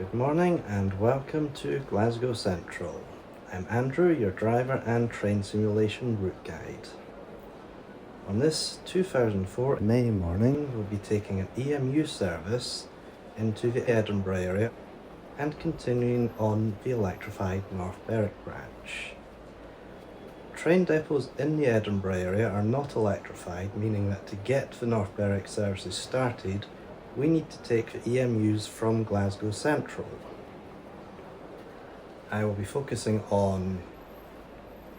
Good morning and welcome to Glasgow Central. I'm Andrew, your driver and train simulation route guide. On this 2004 May morning, we'll be taking an EMU service into the Edinburgh area and continuing on the electrified North Berwick branch. Train depots in the Edinburgh area are not electrified, meaning that to get the North Berwick services started, we need to take the EMUs from Glasgow Central. I will be focusing on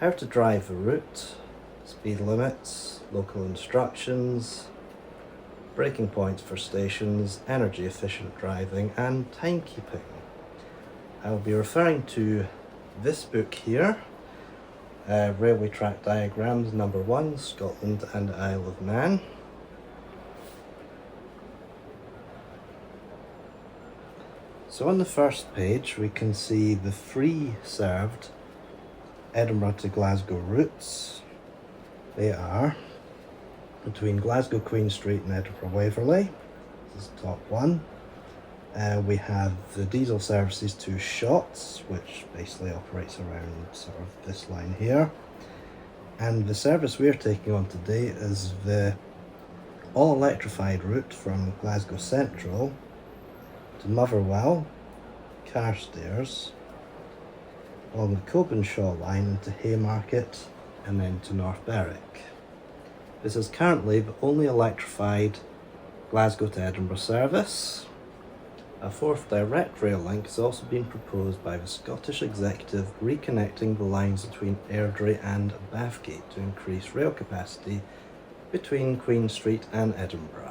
how to drive the route, speed limits, local instructions, braking points for stations, energy efficient driving and timekeeping. I will be referring to this book here, Railway Track Diagrams number 1, Scotland and Isle of Man. So on the first page we can see the three served Edinburgh to Glasgow routes. They are between Glasgow Queen Street and Edinburgh Waverley. This is top one. We have the diesel services to Shotts, which basically operates around sort of this line here. And the service we're taking on today is the all electrified route from Glasgow Central to Motherwell, Carstairs, along the Cobenshaw line into Haymarket and then to North Berwick. This is currently the only electrified Glasgow to Edinburgh service. A fourth direct rail link has also been proposed by the Scottish Executive, reconnecting the lines between Airdrie and Bathgate to increase rail capacity between Queen Street and Edinburgh.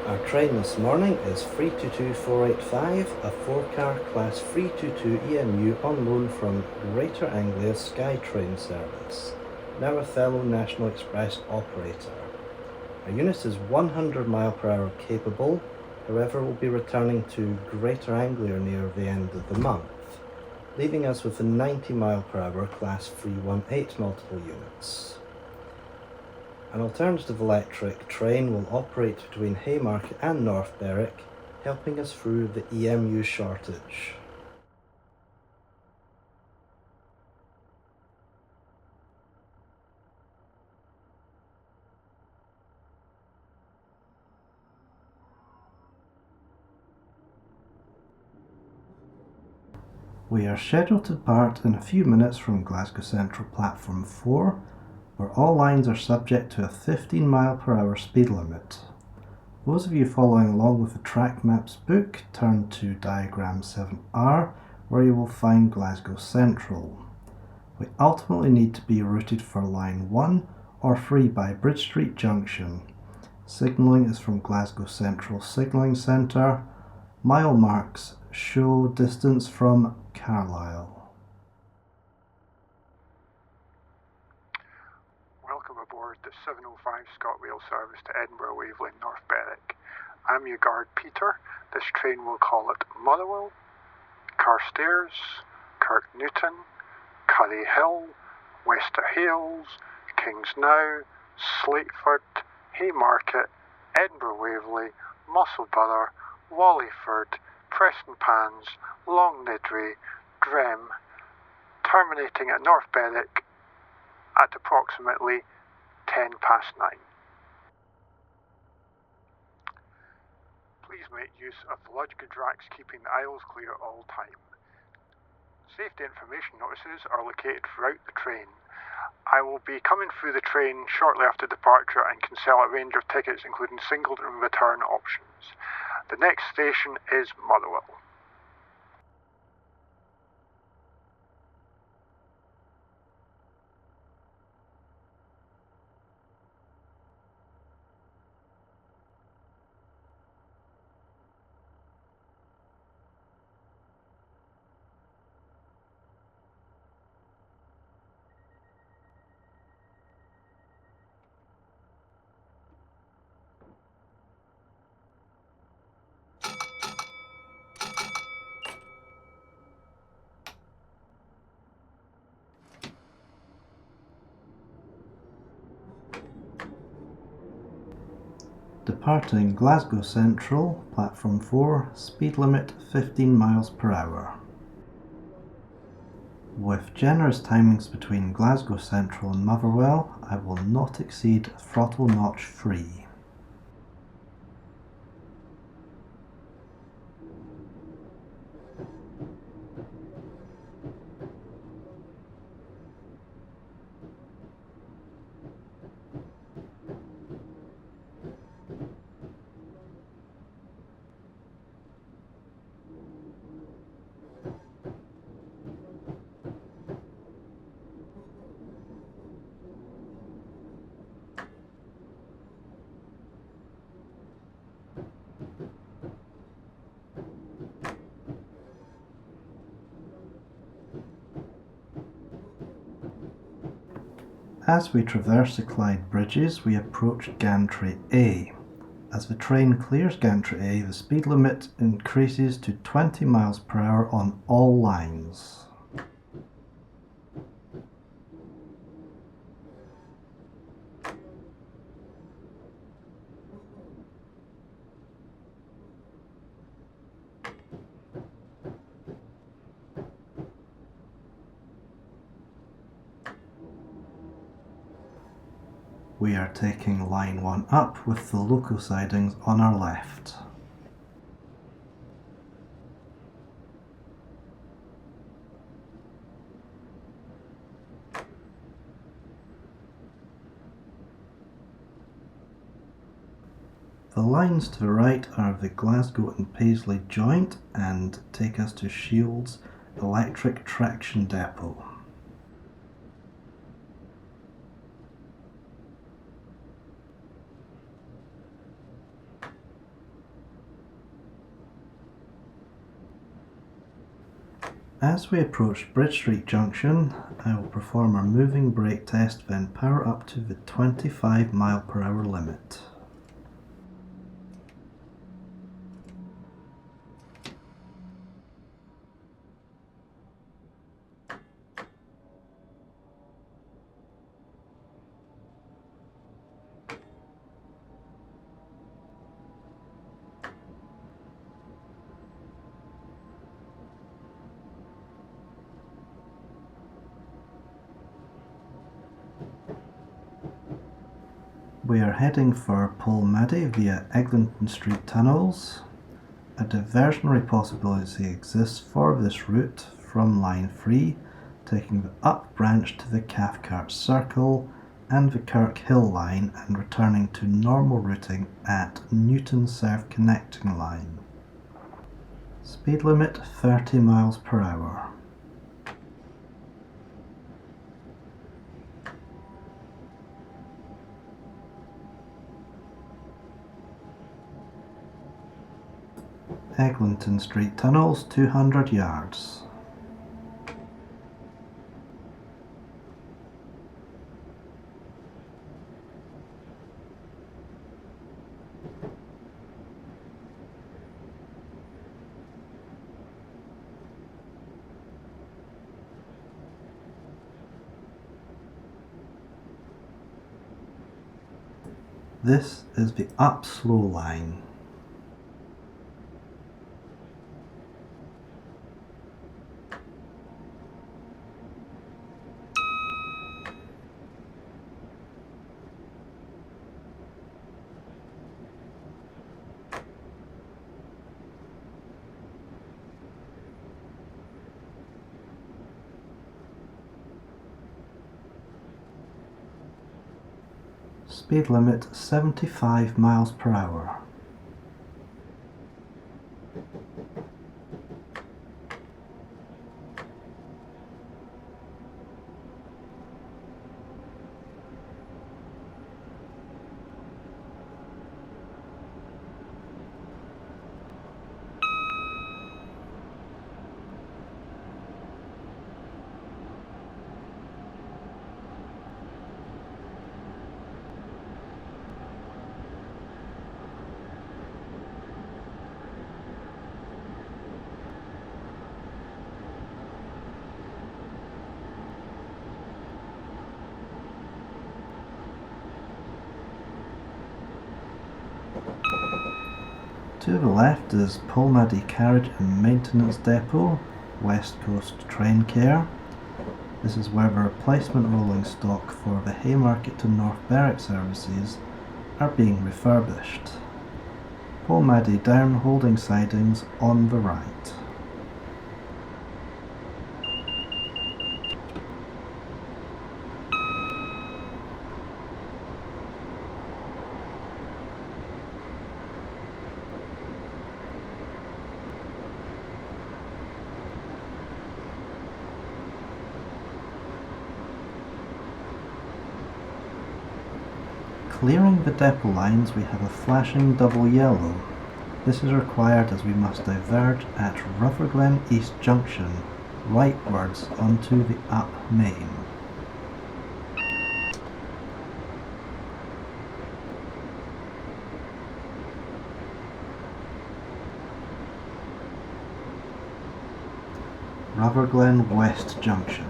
Our train this morning is 322485, a 4-car Class 322 EMU on loan from Greater Anglia SkyTrain service, now a fellow National Express operator. Our unit is 100 mph capable, however will be returning to Greater Anglia near the end of the month, leaving us with a 90 mph Class 318 multiple units. An alternative electric train will operate between Haymarket and North Berwick, helping us through the EMU shortage. We are scheduled to depart in a few minutes from Glasgow Central Platform 4, where all lines are subject to a 15 mph speed limit. Those of you following along with the track maps book, turn to diagram 7R, where you will find Glasgow Central. We ultimately need to be routed for line 1 or 3 by Bridge Street Junction. Signalling is from Glasgow Central Signalling Centre. Mile marks show distance from Carlisle. Welcome aboard the 705 ScotRail service to Edinburgh Waverley North Berwick. I'm your guard Peter. This train will call at Motherwell, Carstairs, Kirknewton, Curry Hill, Wester Hales, Kingsnow, Slateford, Haymarket, Edinburgh Waverley, Musselburgh, Wallyford, Prestonpans, Longnidrey, Drem, terminating at North Berwick at approximately 9:10. Please make use of the luggage racks, keeping the aisles clear all time. Safety information notices are located throughout the train. I will be coming through the train shortly after departure and can sell a range of tickets including single and return options. The next station is Motherwell. Departing Glasgow Central, platform 4, speed limit 15 miles per hour. With generous timings between Glasgow Central and Motherwell, I will not exceed throttle notch 3. As we traverse the Clyde bridges, we approach Gantry A. As the train clears Gantry A, the speed limit increases to 20 miles per hour on all lines. We are taking line 1 up with the local sidings on our left. The lines to the right are the Glasgow and Paisley joint and take us to Shields Electric Traction Depot. As we approach Bridge Street Junction, I will perform our moving brake test, then power up to the 25 mile per hour limit. We are heading for Polmadie via Eglinton Street tunnels. A diversionary possibility exists for this route from line 3, taking the up branch to the Cathcart Circle and the Kirk Hill line and returning to normal routing at Newton South connecting line. Speed limit 30 miles per hour. Eglinton Street tunnels, 200 yards. This is the up slow line. Speed limit 75 miles per hour. To the left is Polmadie Carriage and Maintenance Depot, West Coast Train Care. This is where the replacement rolling stock for the Haymarket to North Berwick services are being refurbished. Polmadie down holding sidings on the right. Clearing the depot lines, we have a flashing double yellow. This is required as we must diverge at Rutherglen East Junction, rightwards onto the up main. Rutherglen West Junction.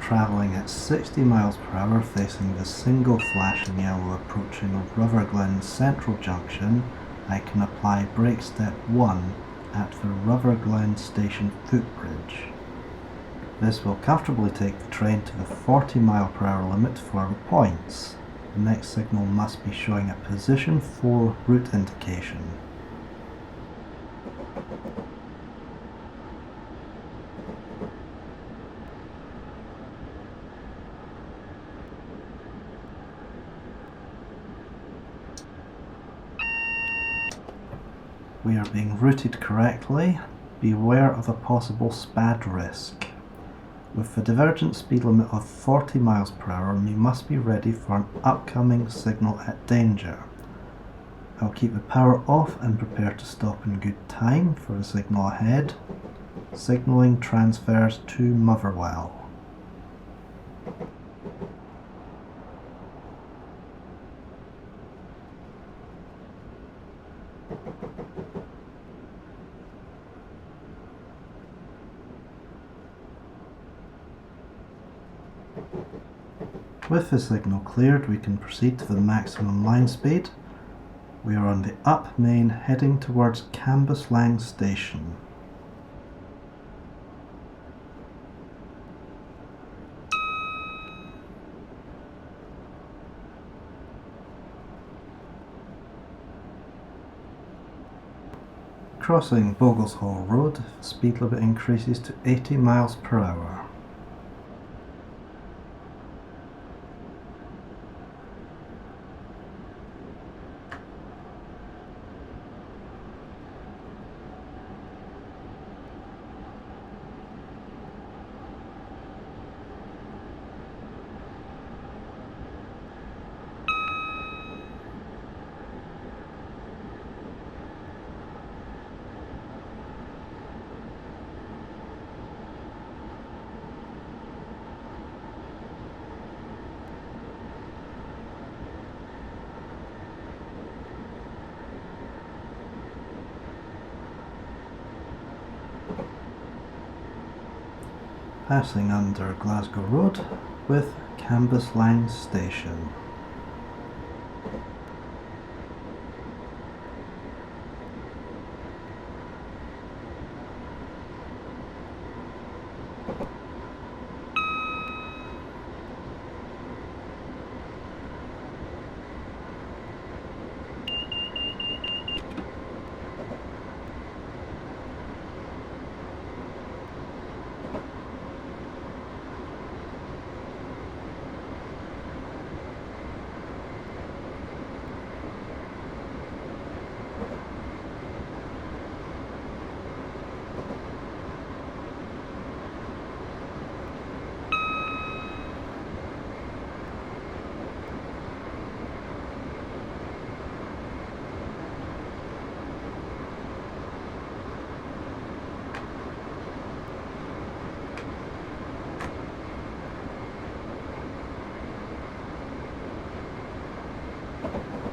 Travelling at 60 miles per hour facing the single flashing yellow approaching Glasgow Central Junction, I can apply brake step 1 at the Rutherglen Station footbridge. This will comfortably take the train to the 40 mile per hour limit for the points. The next signal must be showing a position 4 route indication. We are being routed correctly. Beware of a possible SPAD risk. With the divergent speed limit of 40 miles per hour, we must be ready for an upcoming signal at danger. I'll keep the power off and prepare to stop in good time for the signal ahead. Signalling transfers to Motherwell. With the signal cleared, we can proceed to the maximum line speed. We are on the up main heading towards Cambuslang Station. Crossing Bogleshall Road, speed limit increases to 80 miles per hour. Passing under Glasgow Road with Cambuslang Station.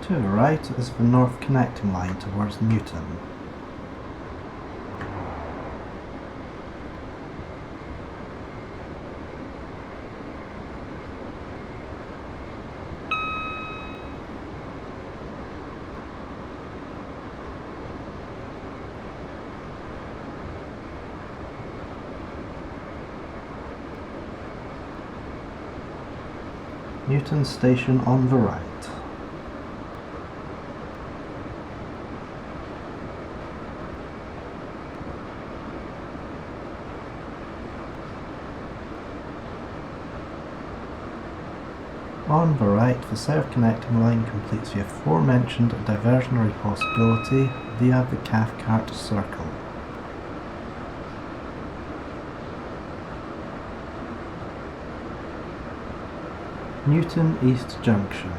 To the right is the north connecting line towards Newton. Newton Station on the right. On the right, the south connecting line completes the aforementioned diversionary possibility via the Cathcart Circle. Newton East Junction.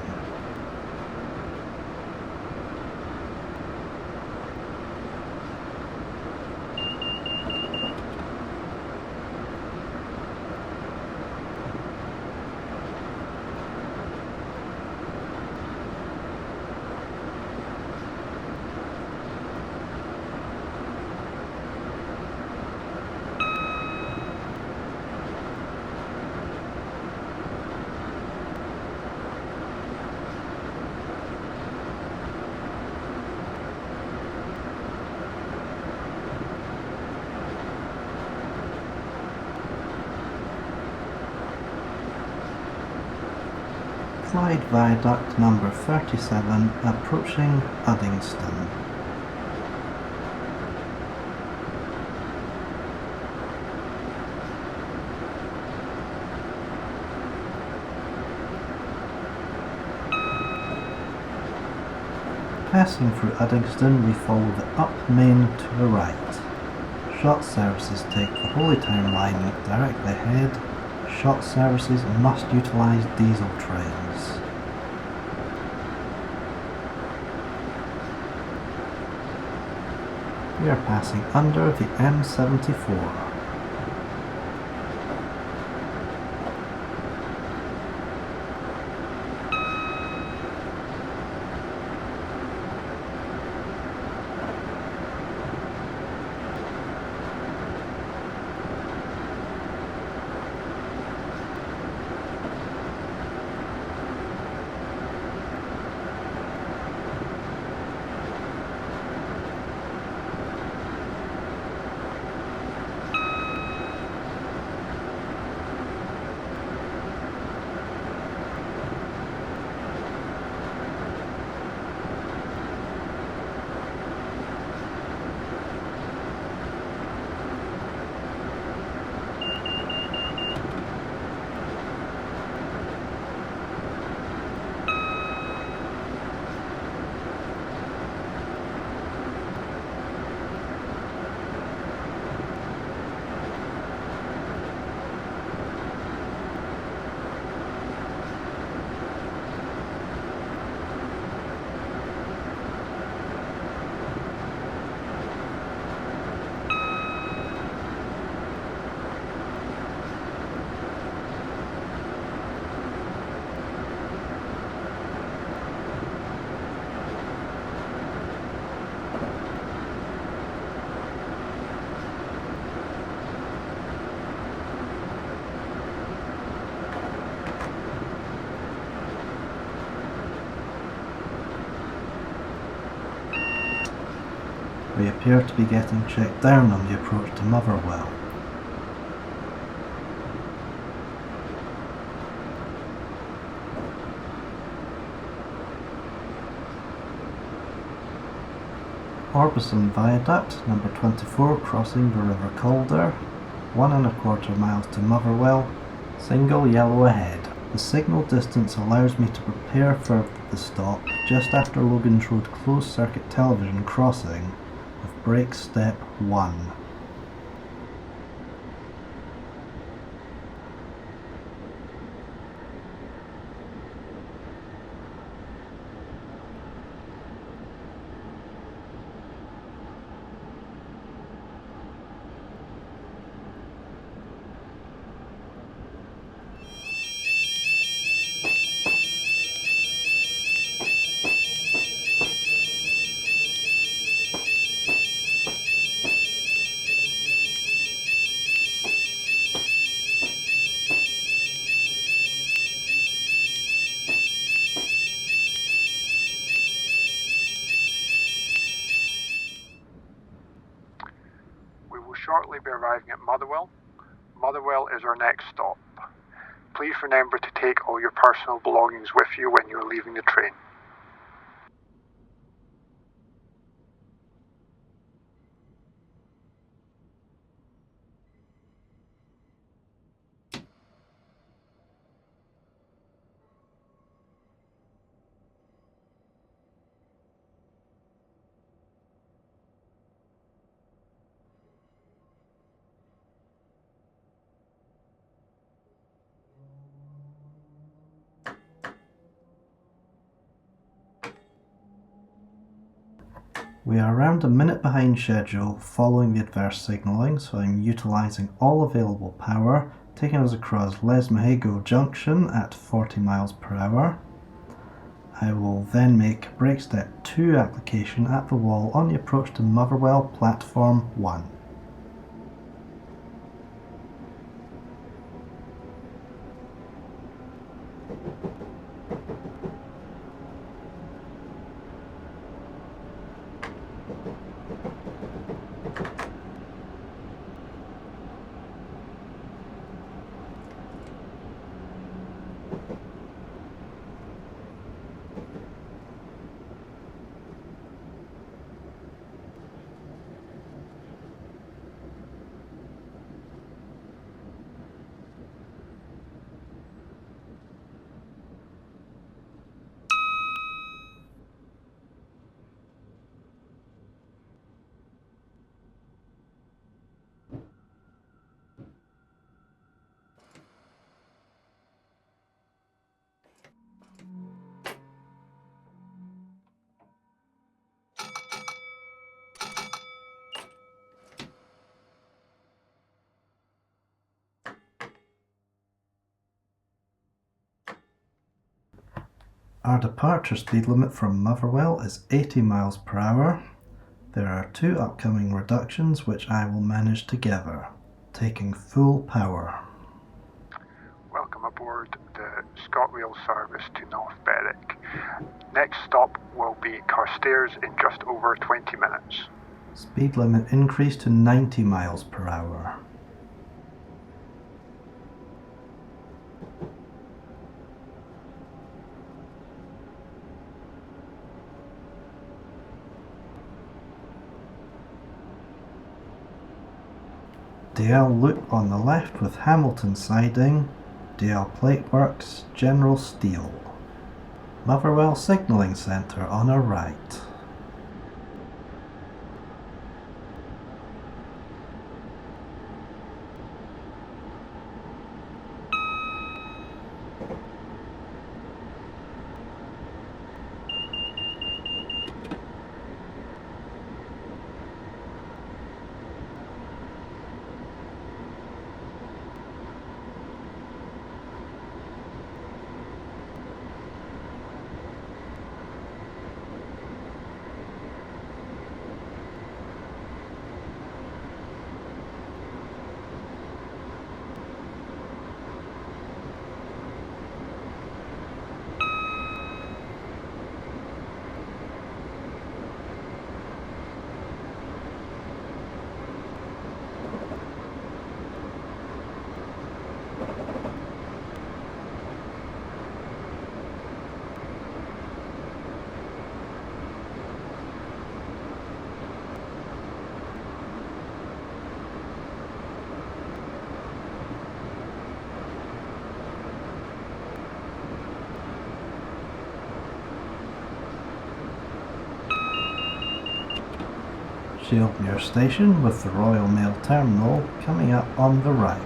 Clyde Viaduct number 37, approaching Uddingston. Passing through Uddingston, we follow the up main to the right. Shot services take the Holy Town line directly ahead. Shot services must utilise diesel trains. We are passing under the M74. We appear to be getting checked down on the approach to Motherwell. Orbison Viaduct, number 24, crossing the River Calder, 1¼ miles to Motherwell, single yellow ahead. The signal distance allows me to prepare for the stop just after Logan's Road closed circuit television crossing with brake step 1. We will shortly be arriving at Motherwell. Motherwell is our next stop. Please remember to take all your personal belongings with you when you're leaving the train. We are around a minute behind schedule following the adverse signalling, so I'm utilising all available power, taking us across Lesmahago Junction at 40 miles per hour. I will then make brake step 2 application at the wall on the approach to Motherwell platform 1. Our departure speed limit from Motherwell is 80 miles per hour. There are 2 upcoming reductions which I will manage together, taking full power. Welcome aboard the ScotRail service to North Berwick. Next stop will be Carstairs in just over 20 minutes. Speed limit increased to 90 miles per hour. DL loop on the left with Hamilton siding, DL plateworks, general steel. Motherwell signalling centre on our right. Shieldmere Station with the Royal Mail Terminal coming up on the right.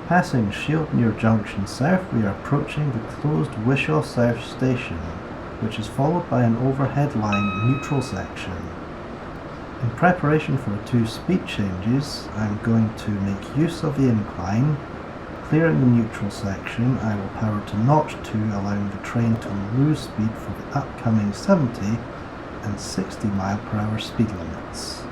Passing Shieldmere Junction south, we are approaching the closed Wishaw South Station, which is followed by an overhead line neutral section. In preparation for 2 speed changes, I am going to make use of the incline. Clearing the neutral section, I will power to notch 2, allowing the train to lose speed for the upcoming 70 and 60 mph speed limits.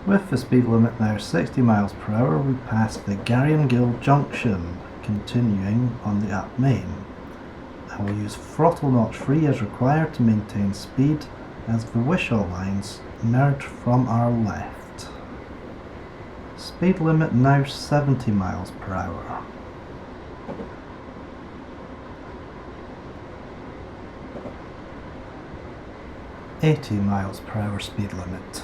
With the speed limit now 60 miles per hour, we pass the Garrion-Gill junction, continuing on the Up Main. I will use throttle notch free as required to maintain speed as the Wishaw lines merge from our left. Speed limit now 70 miles per hour. .80 miles per hour speed limit.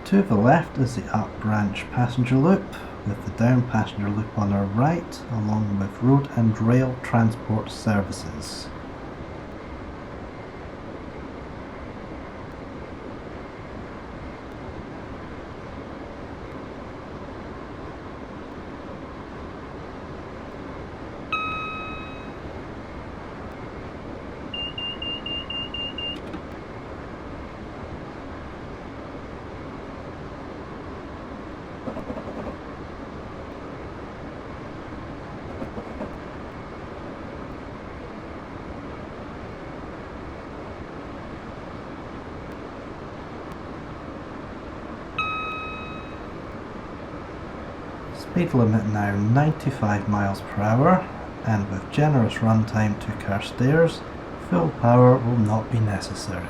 To the left is the up branch passenger loop, with the down passenger loop on our right, along with road and rail transport services. Speed limit now 95 miles per hour, and with generous runtime to Carstairs, full power will not be necessary.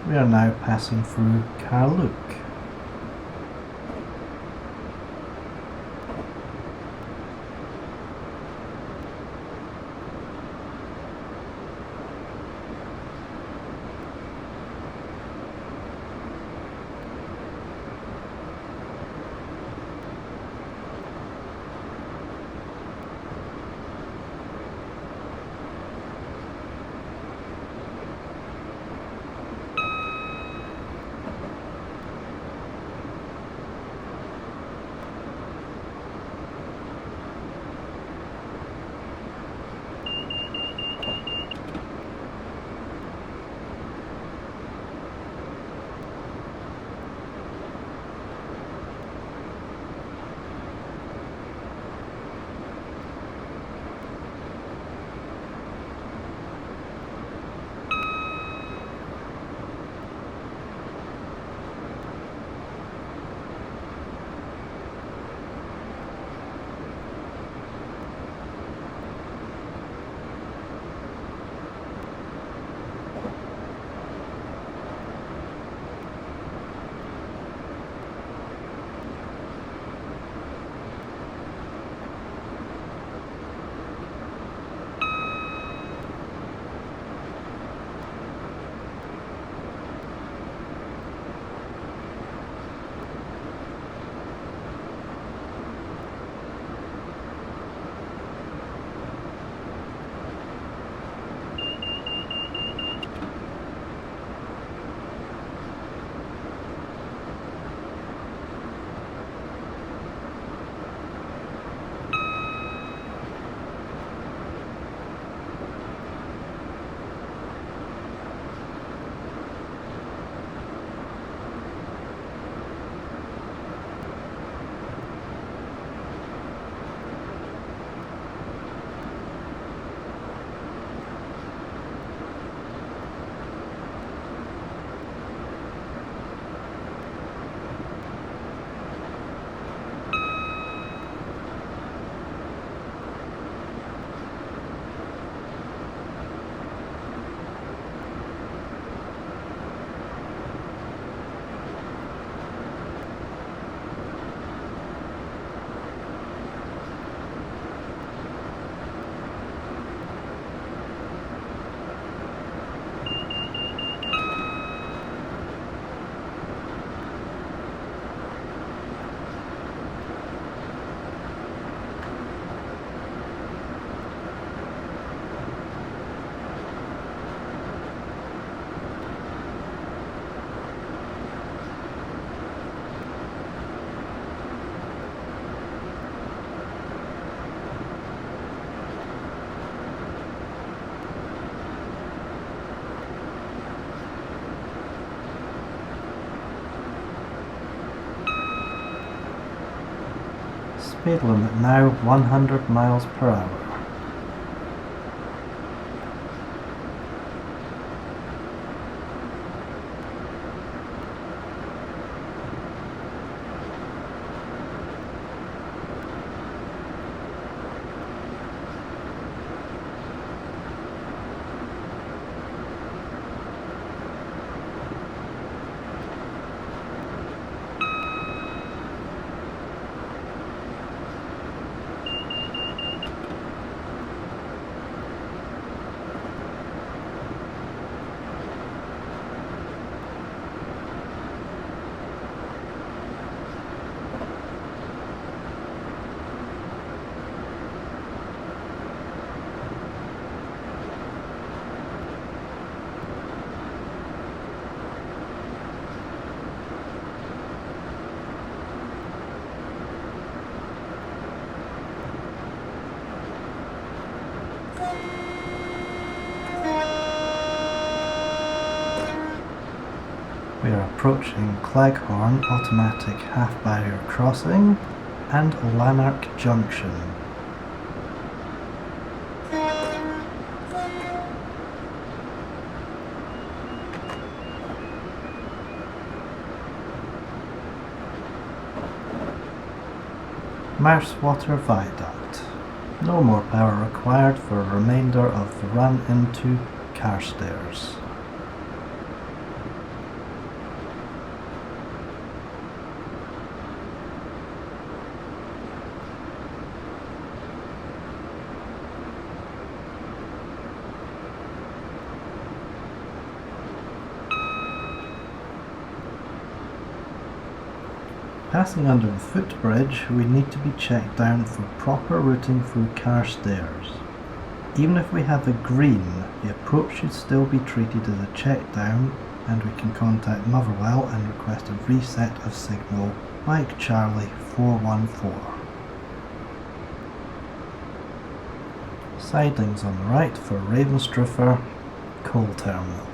We are now passing through Carluke. Speed limit now 100 miles per hour. We are approaching Cleghorn Automatic Half Barrier Crossing and Lanark Junction. Marswater Viaduct. No more power required for a remainder of the run into Carstairs. Passing under the footbridge, we need to be checked down for proper routing through Carstairs. Even if we have a green, the approach should still be treated as a check down, and we can contact Motherwell and request a reset of signal Mike Charlie 414. Sidings on the right for Ravenstrofer Coal Terminal.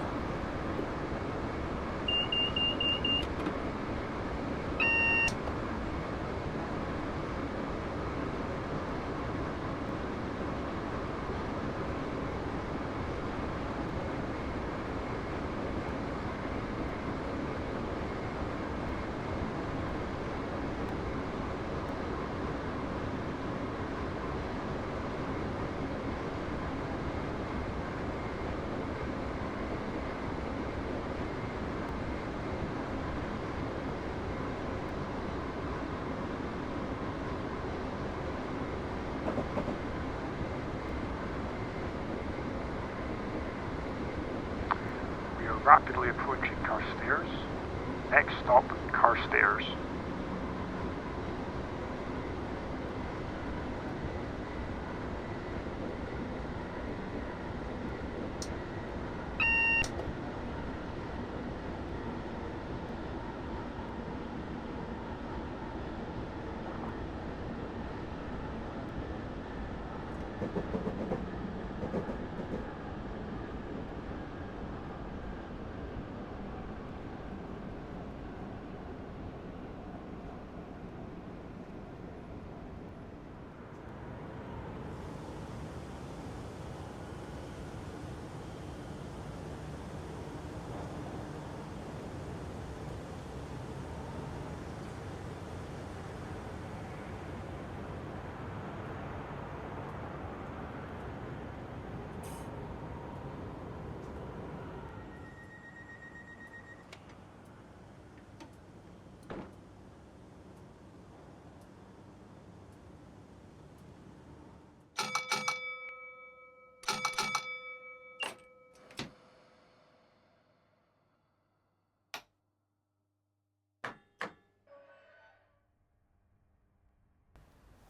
We are rapidly approaching Carstairs. Next stop, Carstairs.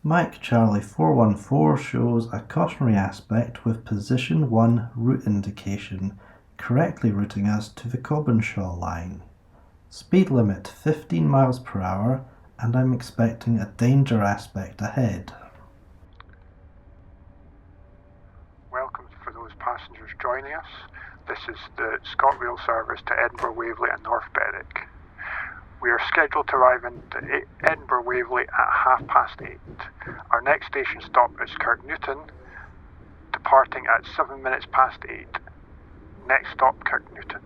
Mike Charlie 414 shows a cautionary aspect with position 1 route indication, correctly routing us to the Cobbonshaw line. Speed limit 15 miles per hour, and I'm expecting a danger aspect ahead. Welcome for those passengers joining us. This is the ScotRail service to Edinburgh, Waverley and North Berwick. We are scheduled to arrive in Edinburgh Waverley at 8:30. Our next station stop is Kirknewton, departing at 8:07. Next stop, Kirknewton.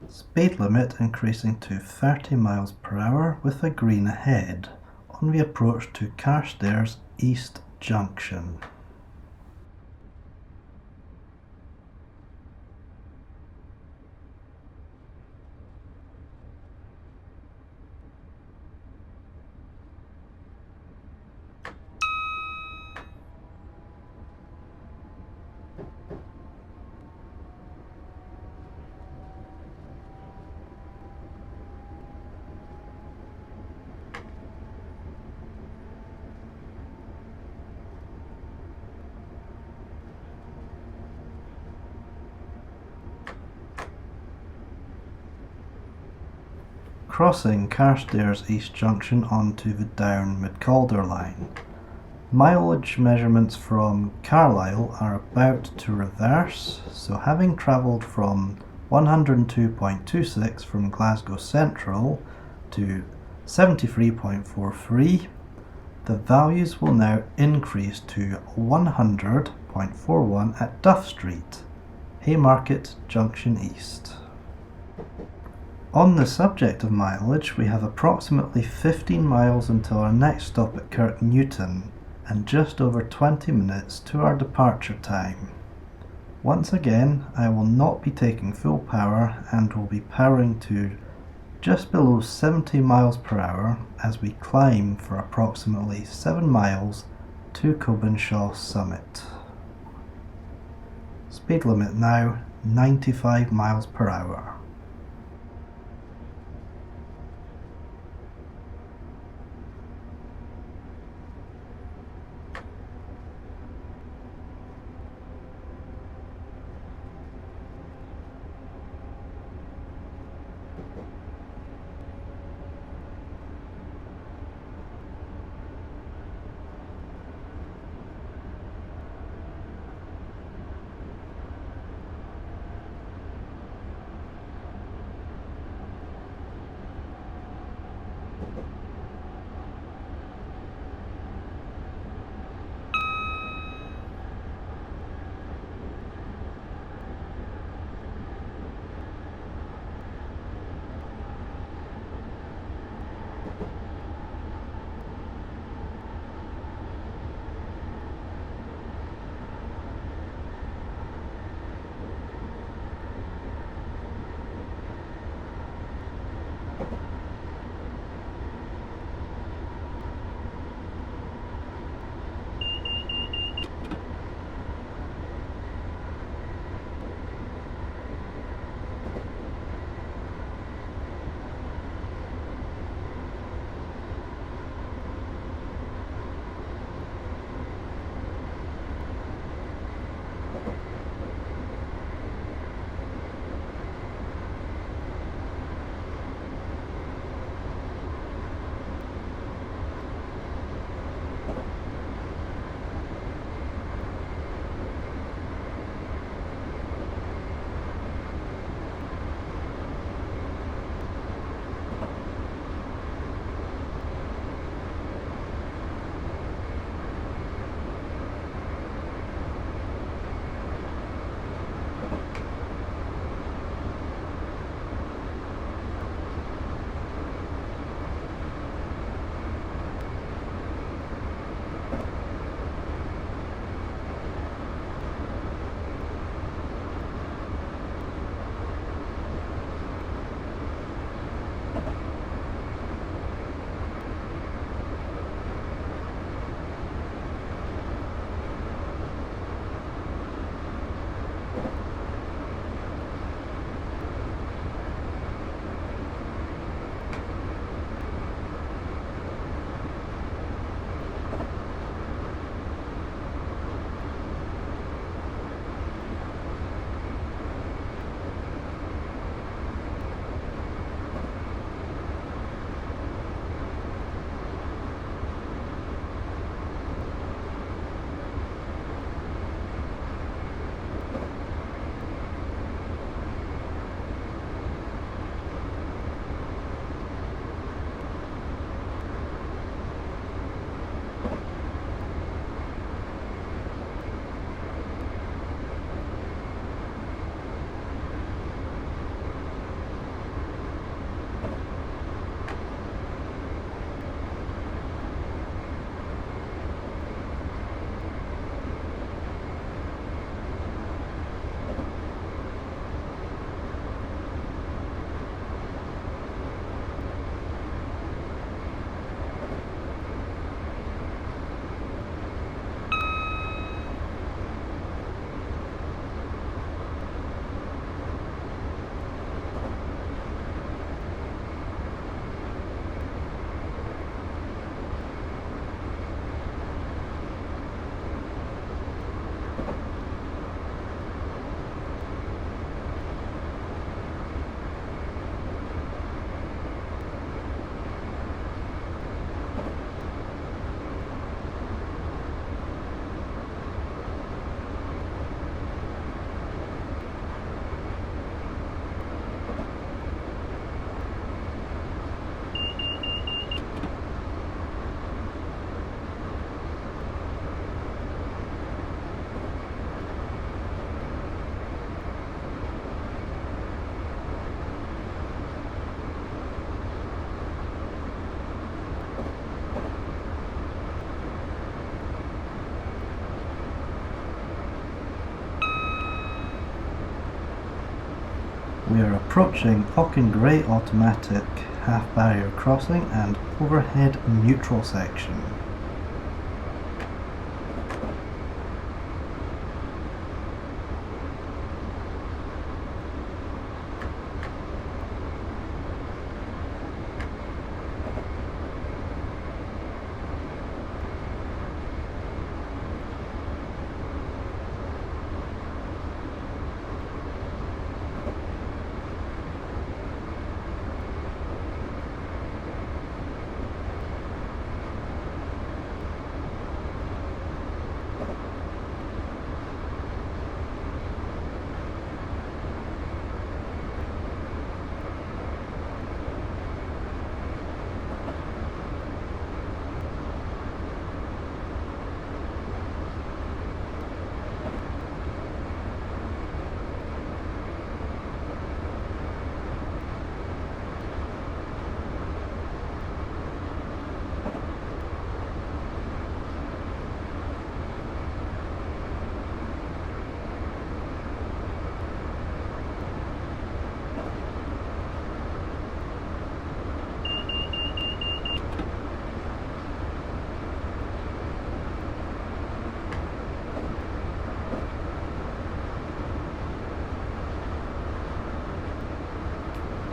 Speed limit increasing to 30 miles per hour with a green ahead on the approach to Carstairs East Junction. Crossing Carstairs East Junction onto the Down Mid-Calder line. Mileage measurements from Carlisle are about to reverse, so having travelled from 102.26 from Glasgow Central to 73.43, the values will now increase to 100.41 at Duff Street, Haymarket Junction East. On the subject of mileage, we have approximately 15 miles until our next stop at Kirknewton and just over 20 minutes to our departure time. Once again, I will not be taking full power and will be powering to just below 70 miles per hour as we climb for approximately 7 miles to Cobenshaw Summit. Speed limit now 95 miles per hour. We are approaching Auchengrey automatic half barrier crossing and overhead neutral section.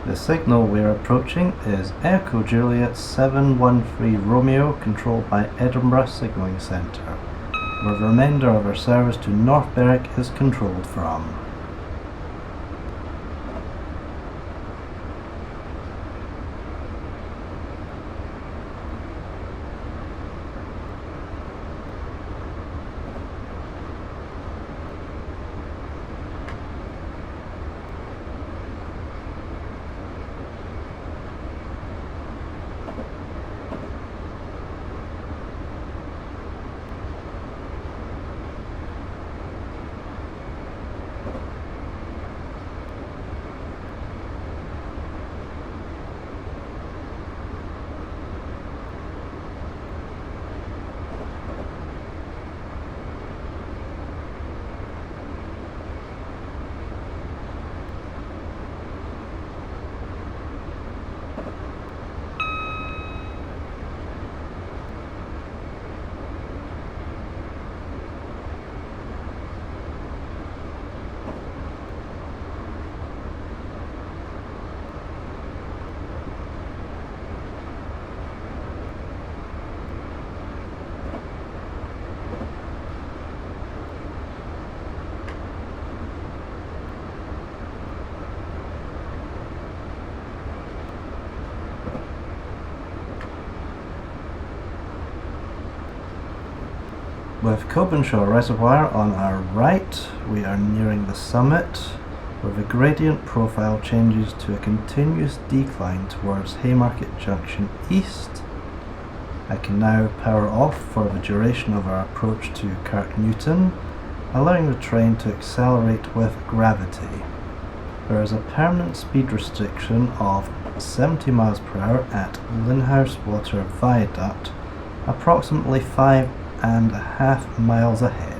The signal we're approaching is Echo Juliet 713 Romeo, controlled by Edinburgh Signalling Centre, where the remainder of our service to North Berwick is controlled from. With Cobenshaw Reservoir on our right, we are nearing the summit, where the gradient profile changes to a continuous decline towards Haymarket Junction East. I can now power off for the duration of our approach to Kirk Newton, allowing the train to accelerate with gravity. There is a permanent speed restriction of 70 miles per hour at Linhouse Water Viaduct, approximately 5.5 miles ahead.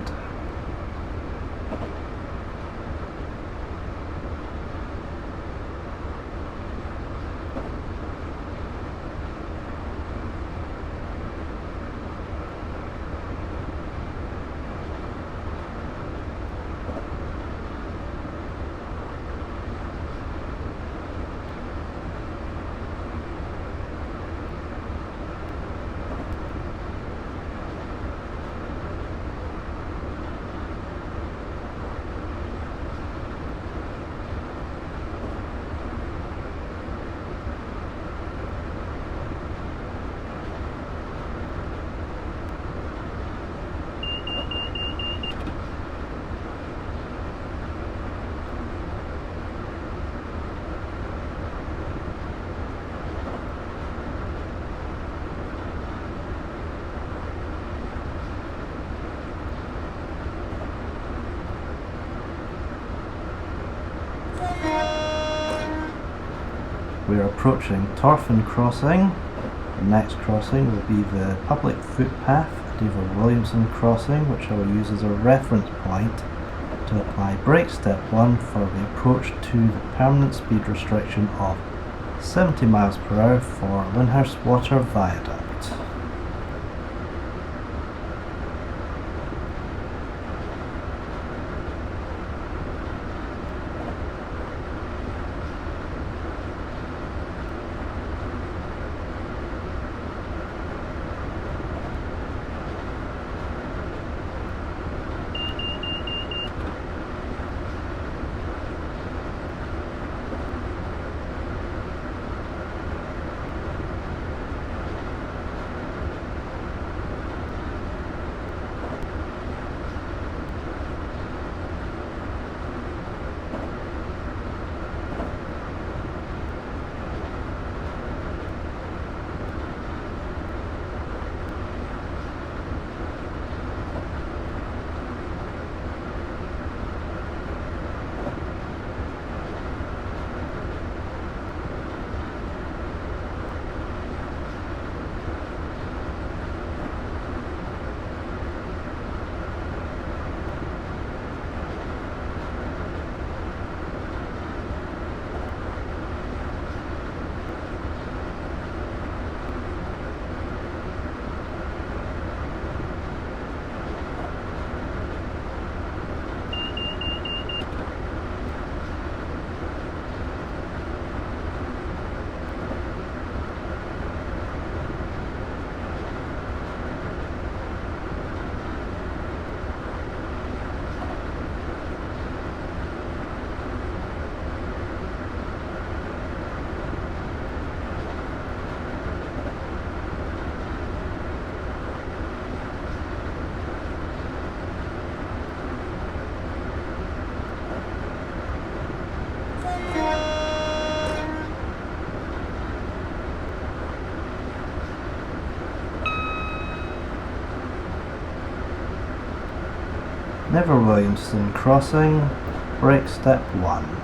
We are approaching Torfin Crossing. The next crossing will be the public footpath, David Williamson Crossing, which I will use as a reference point to apply brake step 1 for the approach to the permanent speed restriction of 70 miles per hour for Lyndhurst Water Viaduct. Never Williamson Crossing, brake step 1.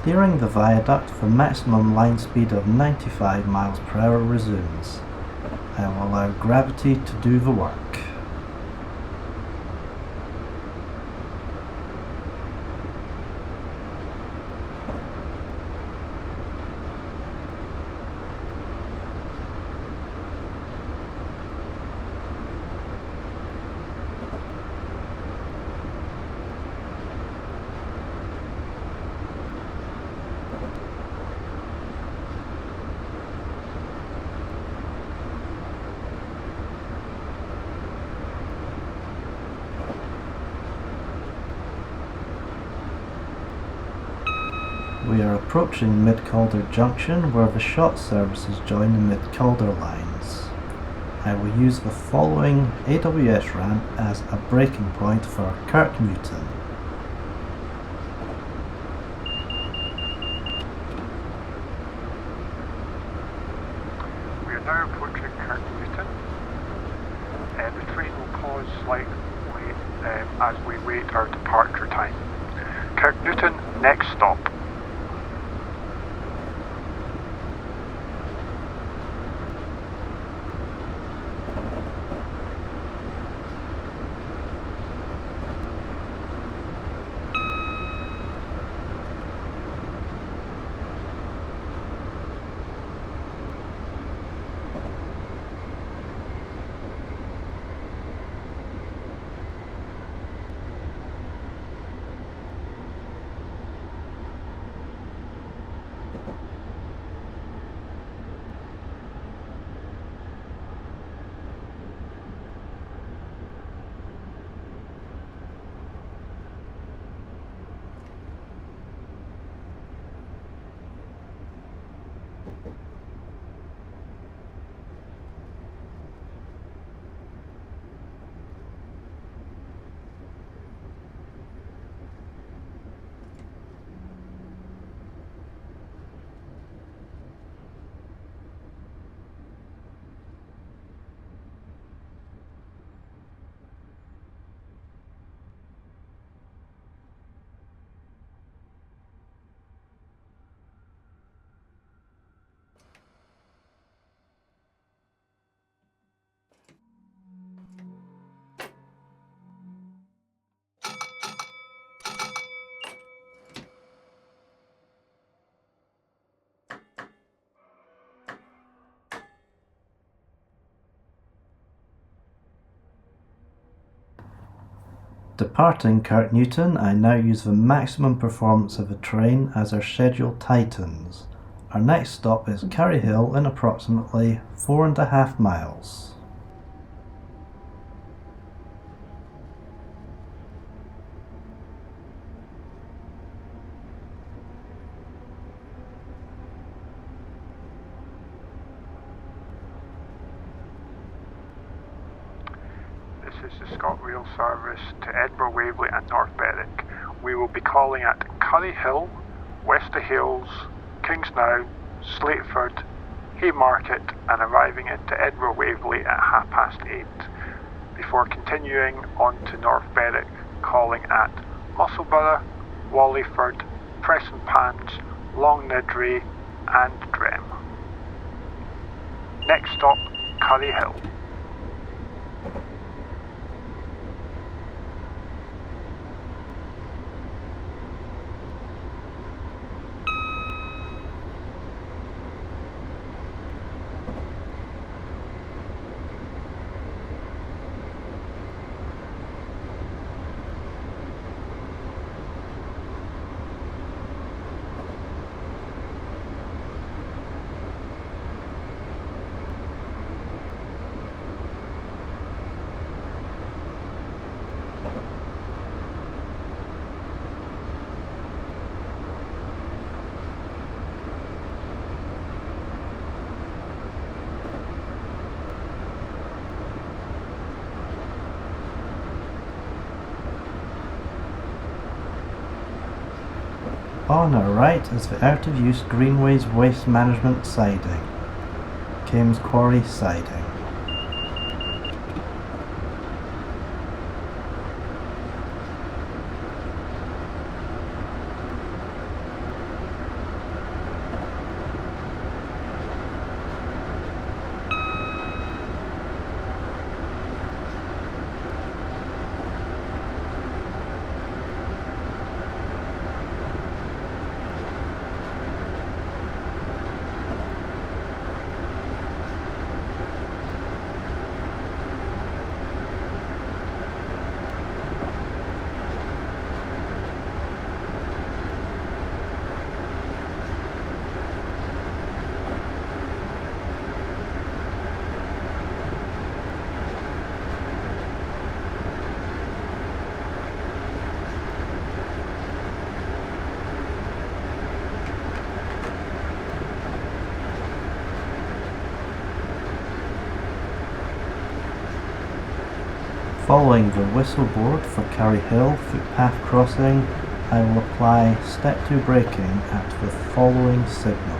Clearing the viaduct for maximum line speed of 95 miles per hour resumes. I will allow gravity to do the work. We are approaching Mid-Calder Junction where the short services join the Mid-Calder lines. I will use the following AWS ramp as a braking point for Kirk Newton. We are now approaching Kirk Newton. The train will pause slightly as we wait our departure time. Kirk Newton, next stop. Departing Kirk Newton, I now use the maximum performance of the train as our schedule tightens. Our next stop is Curry Hill in approximately 4.5 miles. This is the ScotRail service to Edinburgh Waverley and North Berwick. We will be calling at Curry Hill, Wester Hales, Kingsnow, Slateford, Haymarket and arriving into Edinburgh Waverley at 8:30 before continuing on to North Berwick, calling at Musselburgh, Wallingford, Prestonpans, Longnidrey and Drem. Next stop, Curry Hill. On our right is the out-of-use Greenways waste management siding, Kames Quarry siding. Following the whistle board for Curry Hill footpath crossing, I will apply step 2 braking at the following signal.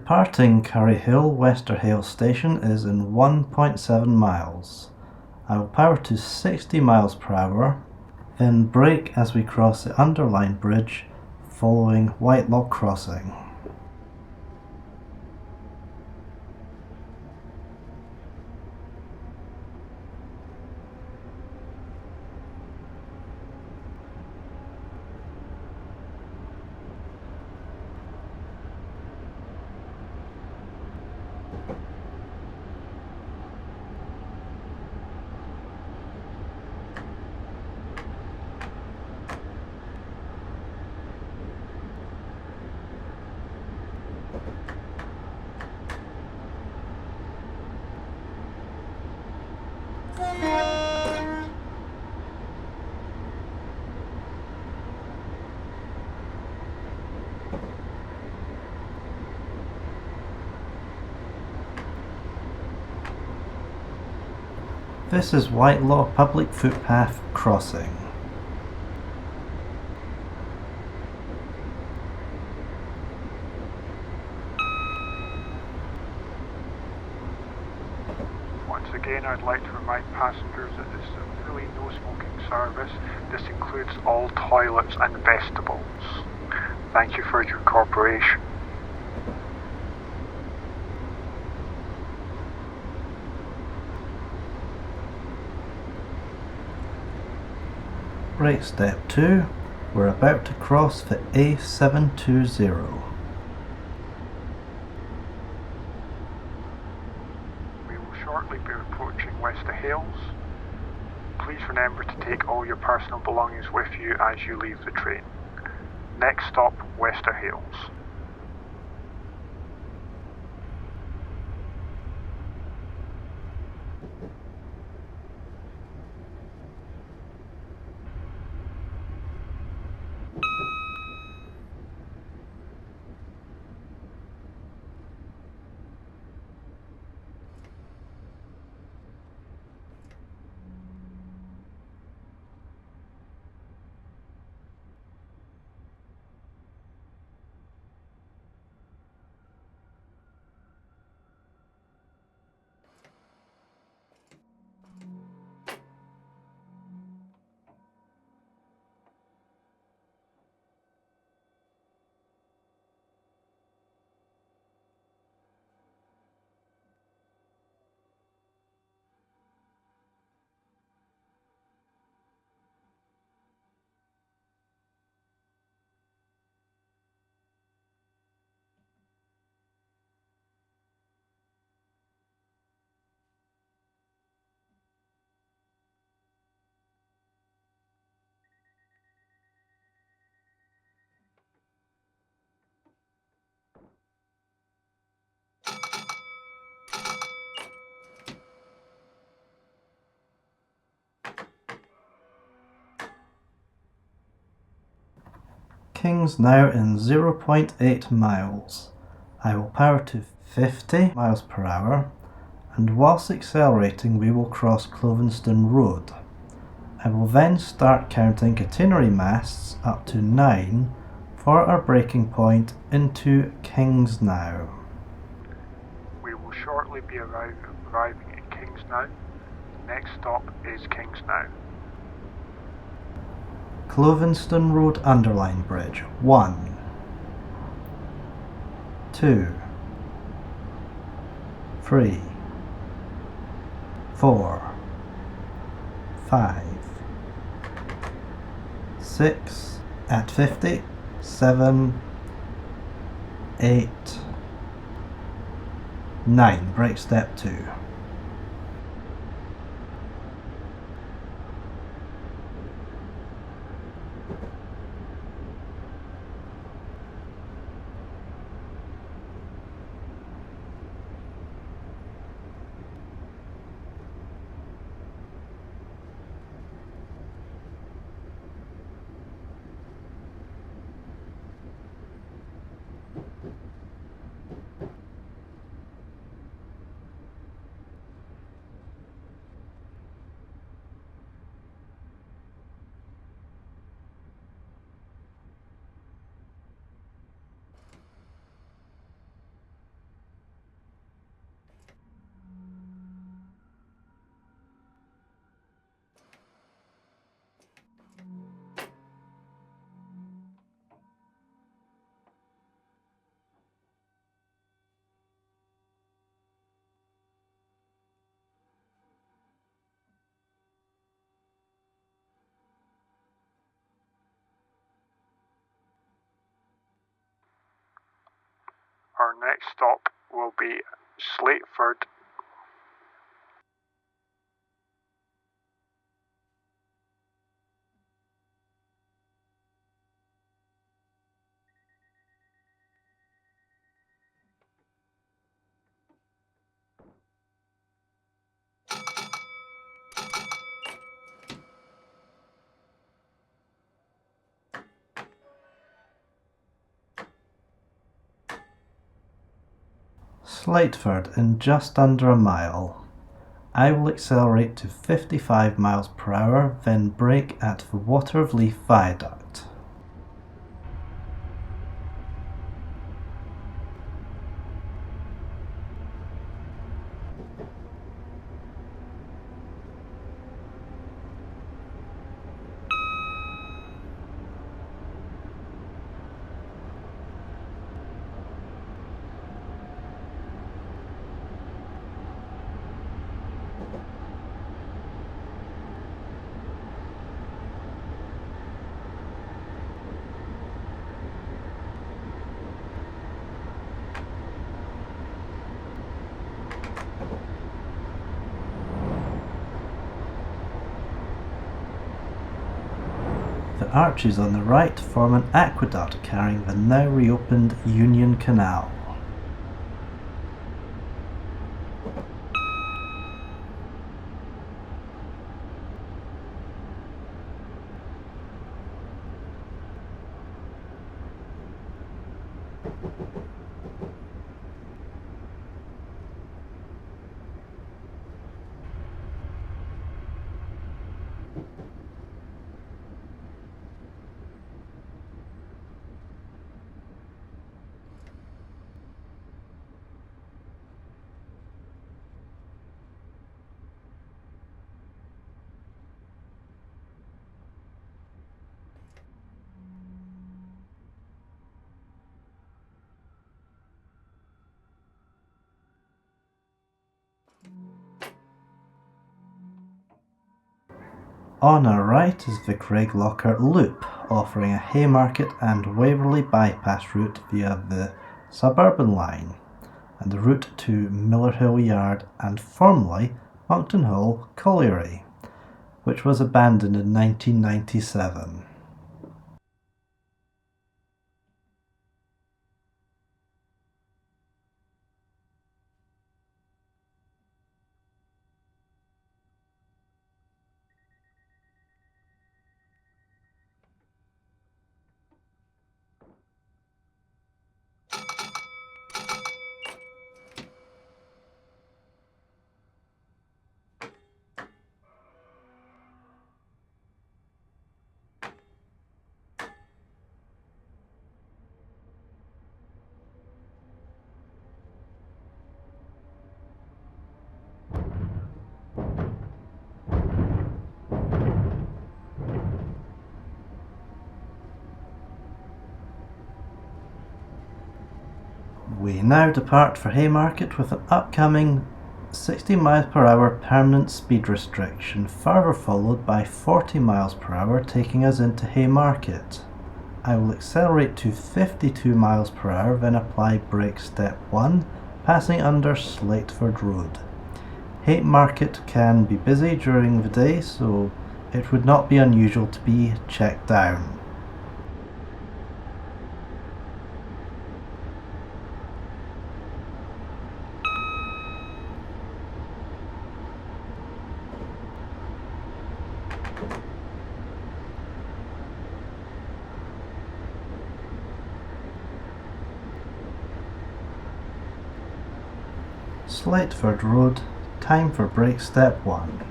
Departing Curry Hill Westerhale station is in 1.7 miles. I will power to 60 miles per hour, then brake as we cross the underlined bridge following Whitelaw Crossing. This is Whitelaw Public Footpath Crossing. Once again, I'd like to remind passengers that this is a fully no smoking service. This includes all toilets and vestibules. Thank you for your cooperation. Brake step 2, we're about to cross the A720. We will shortly be approaching Wester Hales. Please remember to take all your personal belongings with you as you leave the train. Next stop, Wester Hales. King's now in 0.8 miles. I will power to 50 miles per hour, and whilst accelerating we will cross Clovenston Road. I will then start counting catenary masts up to 9 for our braking point into Kingsnow. We will shortly be arriving at Kingsnow. Next stop is Kingsnow. Clovenston Road Underline Bridge. 1, 2, 3, 4, 5, 6, at 50, 7, 8, 9. Brake step 2. next stop will be Slateford. Slateford in just under a mile. I will accelerate to 55 miles per hour, then brake at the Water of Leith Viaduct. The arches on the right form an aqueduct carrying the now reopened Union Canal. On our right is the Craiglocker Loop, offering a Haymarket and Waverley bypass route via the suburban line, and the route to Millerhill Yard and formerly Monkton Hall Colliery, which was abandoned in 1997. We now depart for Haymarket with an upcoming 60 miles per hour permanent speed restriction, further followed by 40 miles per hour taking us into Haymarket. I will accelerate to 52 miles per hour, then apply brake step 1, passing under Slateford Road. Haymarket can be busy during the day, so it would not be unusual to be checked down. Slateford Road, time for brake step 1.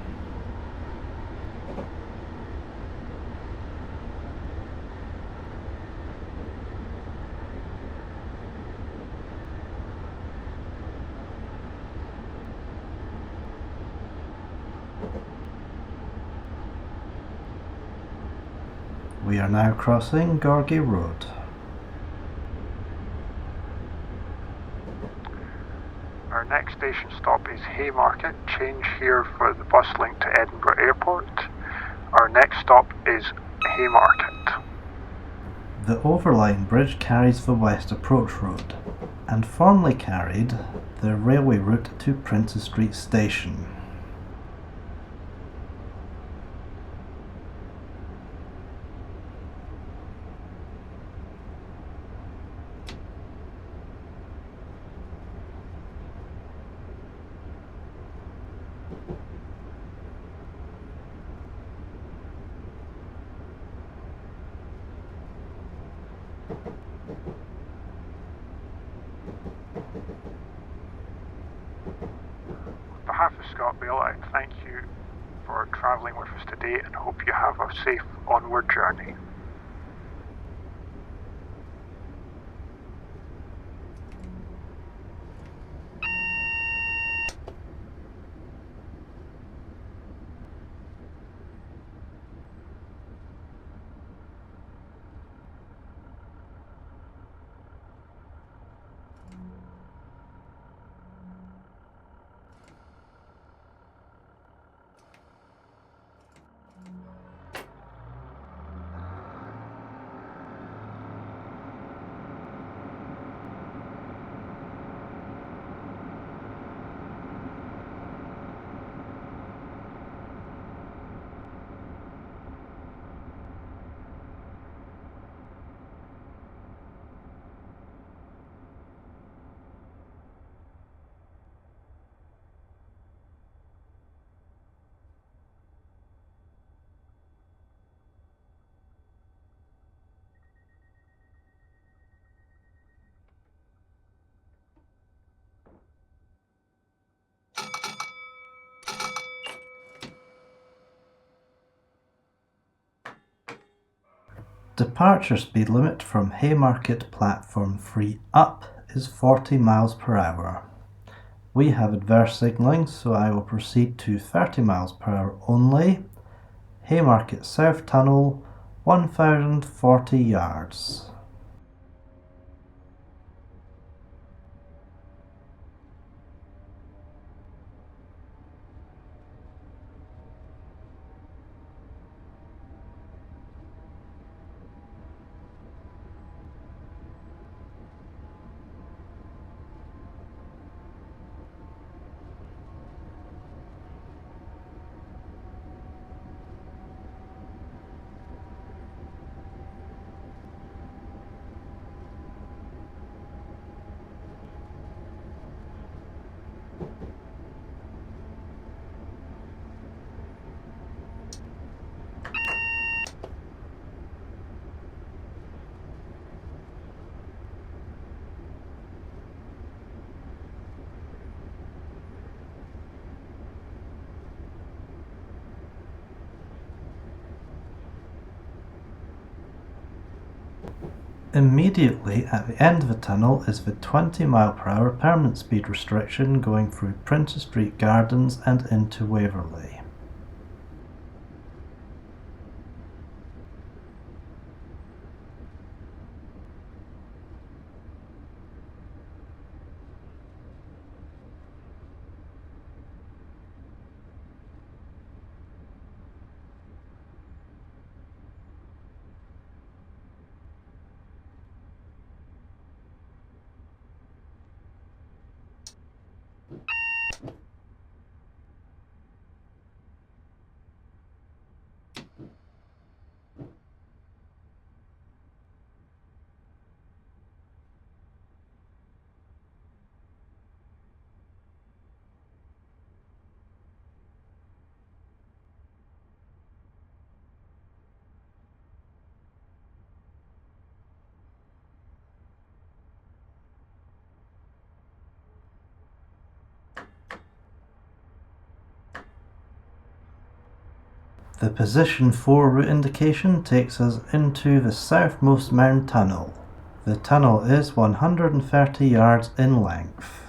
We are now crossing Gorgie Road. Our next station stop is Haymarket. Change here for the bus link to Edinburgh Airport. Our next stop is Haymarket. The overline bridge carries the west approach road. and formerly carried the railway route to Princes Street Station. On behalf of Scott Bale, I thank you for travelling with us today and hope you have a safe onward journey. Departure speed limit from Haymarket platform 3 up is 40 miles per hour. We have adverse signalling, so I will proceed to 30 miles per hour only. Haymarket South Tunnel, 1040 yards. Immediately at the end of the tunnel is the 20 mile per hour permanent speed restriction going through Princes Street Gardens and into Waverley. The position 4 route indication takes us into the southmost Mound Tunnel. The tunnel is 130 yards in length.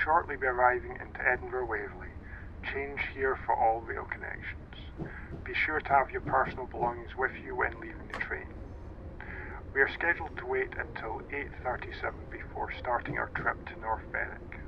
shortly be arriving into Edinburgh Waverley. Change here for all rail connections. Be sure to have your personal belongings with you when leaving the train. We are scheduled to wait until 8:37 before starting our trip to North Berwick.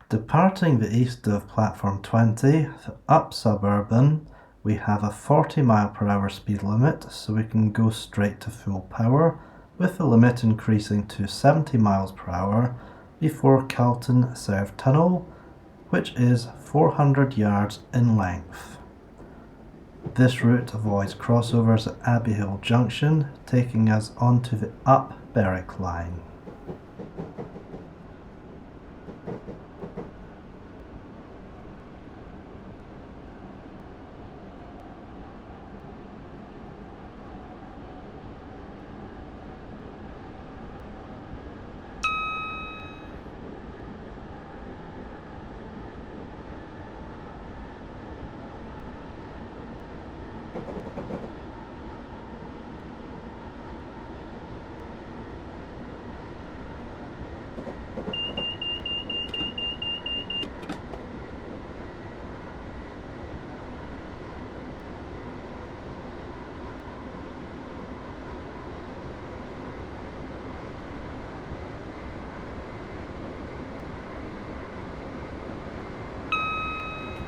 Departing the east of platform 20, up suburban, we have a 40 mph speed limit, so we can go straight to full power, with the limit increasing to 70 mph before Calton Serve Tunnel, which is 400 yards in length. This route avoids crossovers at Abbey Hill Junction, taking us onto the Up Berwick line.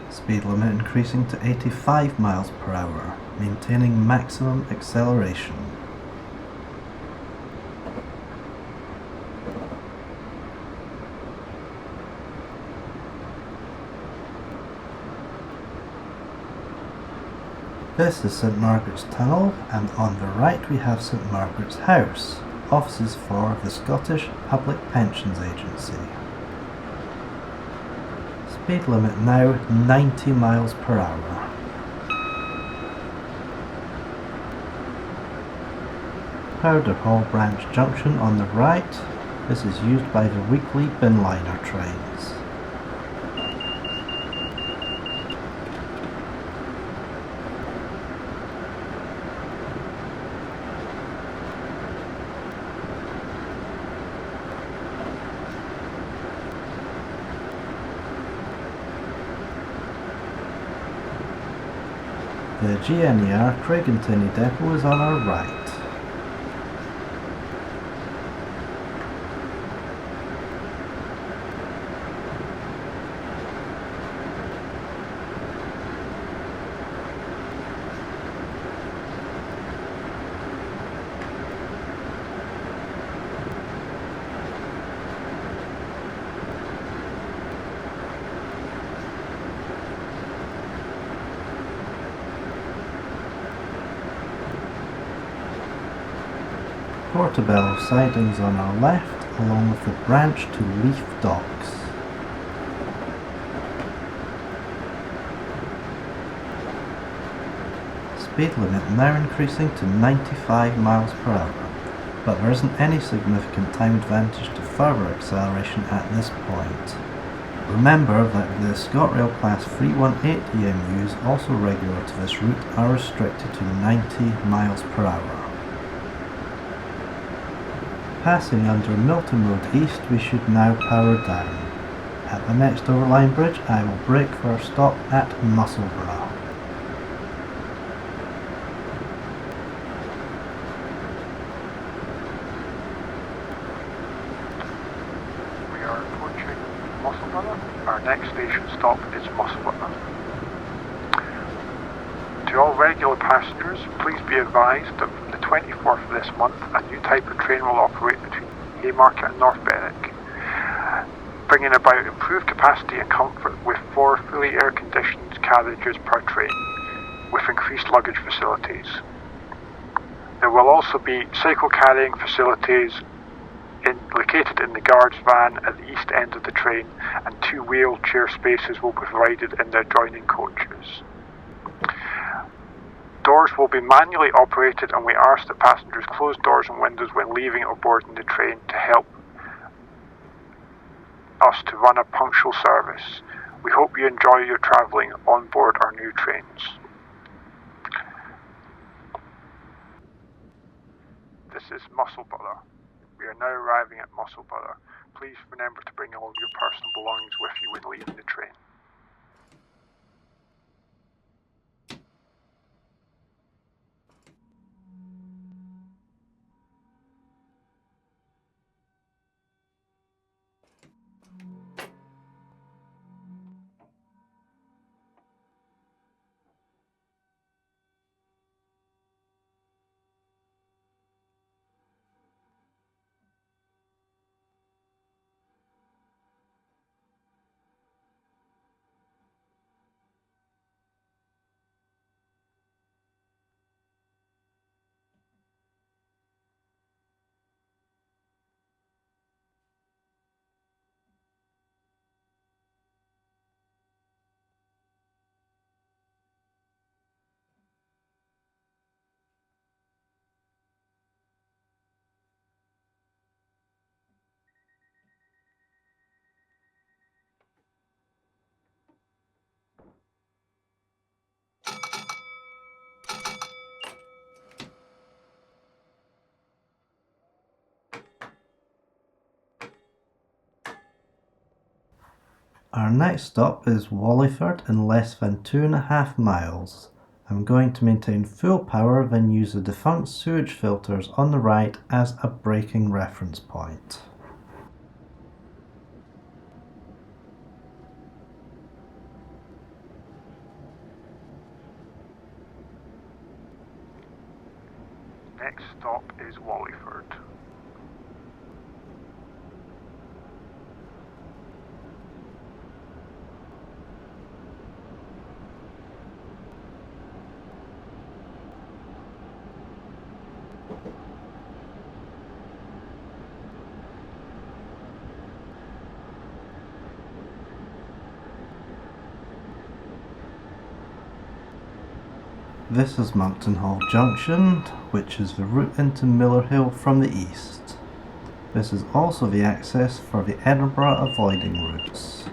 Speed limit increasing to 85 mph, maintaining maximum acceleration. This is St Margaret's Tunnel, and on the right we have St Margaret's House, offices for the Scottish Public Pensions Agency. Speed limit now 90 mph. Powder Hall Branch Junction on the right. This is used by the weekly binliner trains. The GNER Craigentinny depot is on our right. Portobello sidings on our left, along with the branch to Leaf Docks. Speed limit now increasing to 95 miles per hour, but there isn't any significant time advantage to further acceleration at this point. Remember that the ScotRail Class 318 EMUs also regular to this route are restricted to 90 miles per hour. Passing under Milton Road East, we should now power down. At the next overline bridge, I will brake for our stop at Musselburgh. Our next station stop is Motherwell. To all regular passengers, please be advised that from the 24th of this month, a new type of train will operate between Haymarket and North Berwick, bringing about improved capacity and comfort with 4 fully air-conditioned carriages per train, with increased luggage facilities. There will also be cycle carrying facilities located in the guard's van at the east end of the train, and 2 wheelchair spaces will be provided in the adjoining coaches. Doors will be manually operated, and we ask that passengers close doors and windows when leaving or boarding the train to help us to run a punctual service. We hope you enjoy your travelling on board our new trains. This is Musselburgh. We are now arriving at Musselburgh. Please remember to bring all of your personal belongings with you when leaving the train. Our next stop is Wallingford in less than 2.5 miles. I'm going to maintain full power, then use the defunct sewage filters on the right as a braking reference point. Next stop is Wallingford. This is Monkton Hall Junction, which is the route into Miller Hill from the east. This is also the access for the Edinburgh avoiding routes.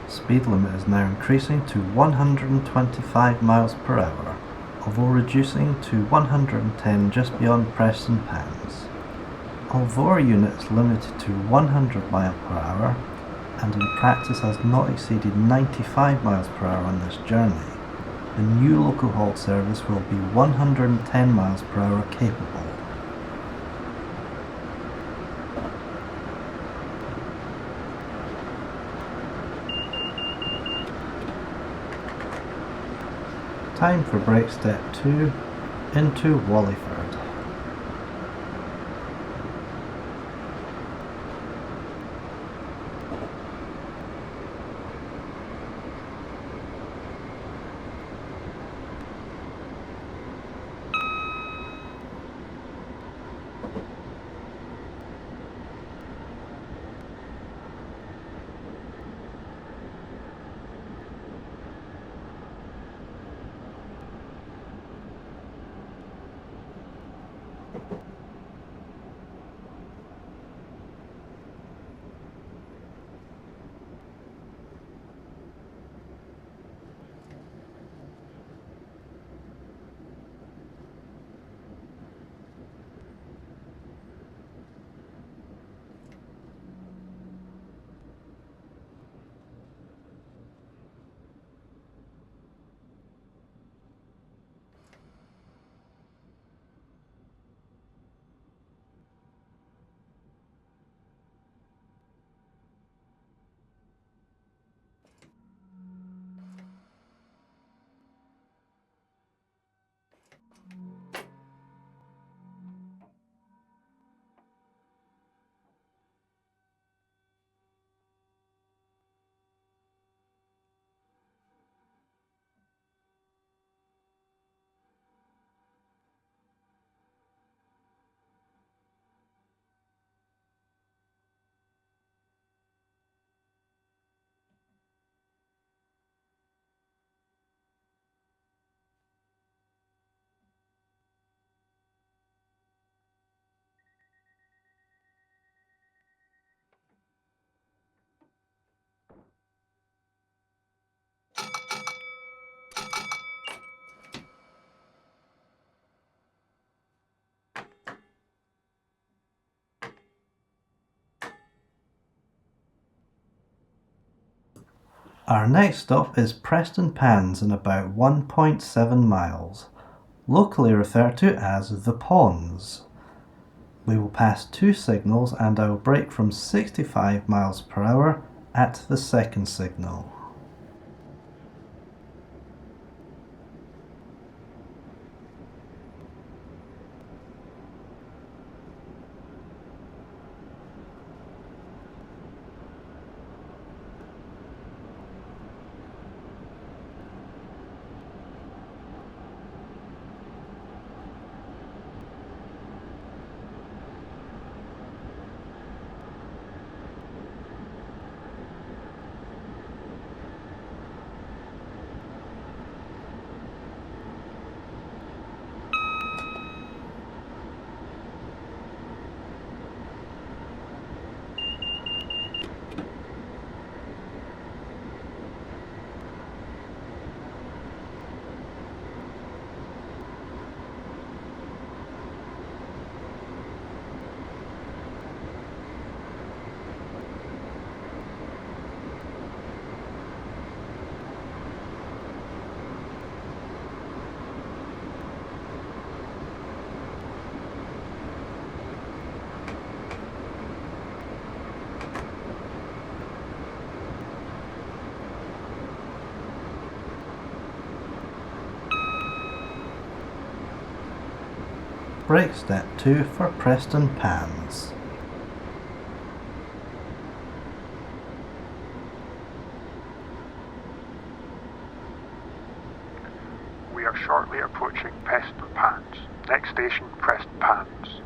Speed limit is now increasing to 125 miles per hour, although reducing to 110 just beyond Preston Pans. Although our unit is limited to 100 miles per hour, and in practice has not exceeded 95 miles per hour on this journey, the new local halt service will be 110 miles per hour capable. Time for brake step 2 into Wallingford. Our next stop is Preston Pans in about 1.7 miles, locally referred to as the Ponds. We will pass 2 signals and I will brake from 65 miles per hour at the second signal. Brake step 2 for Preston Pans. We are shortly approaching Preston Pans. Next station, Preston Pans.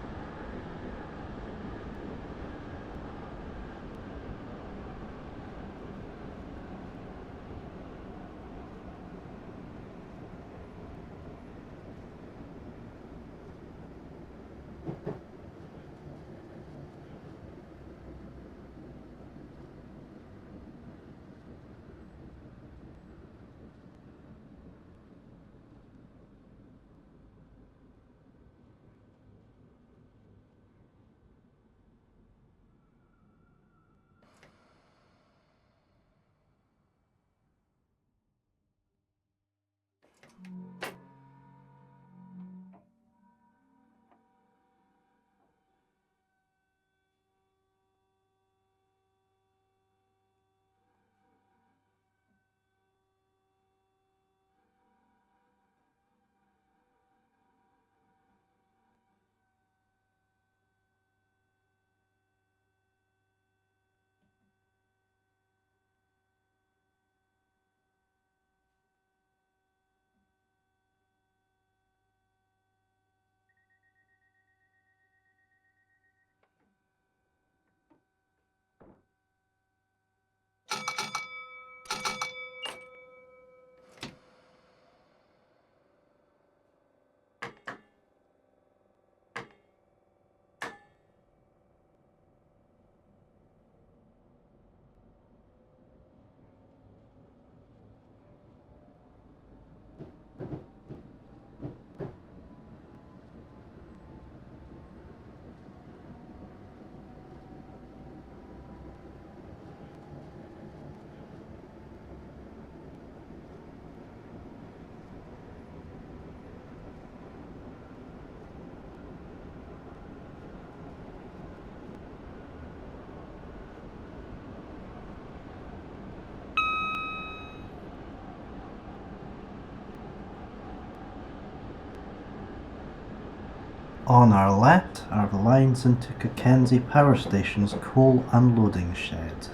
On our left are the lines into Cockenzie Power Station's coal unloading shed.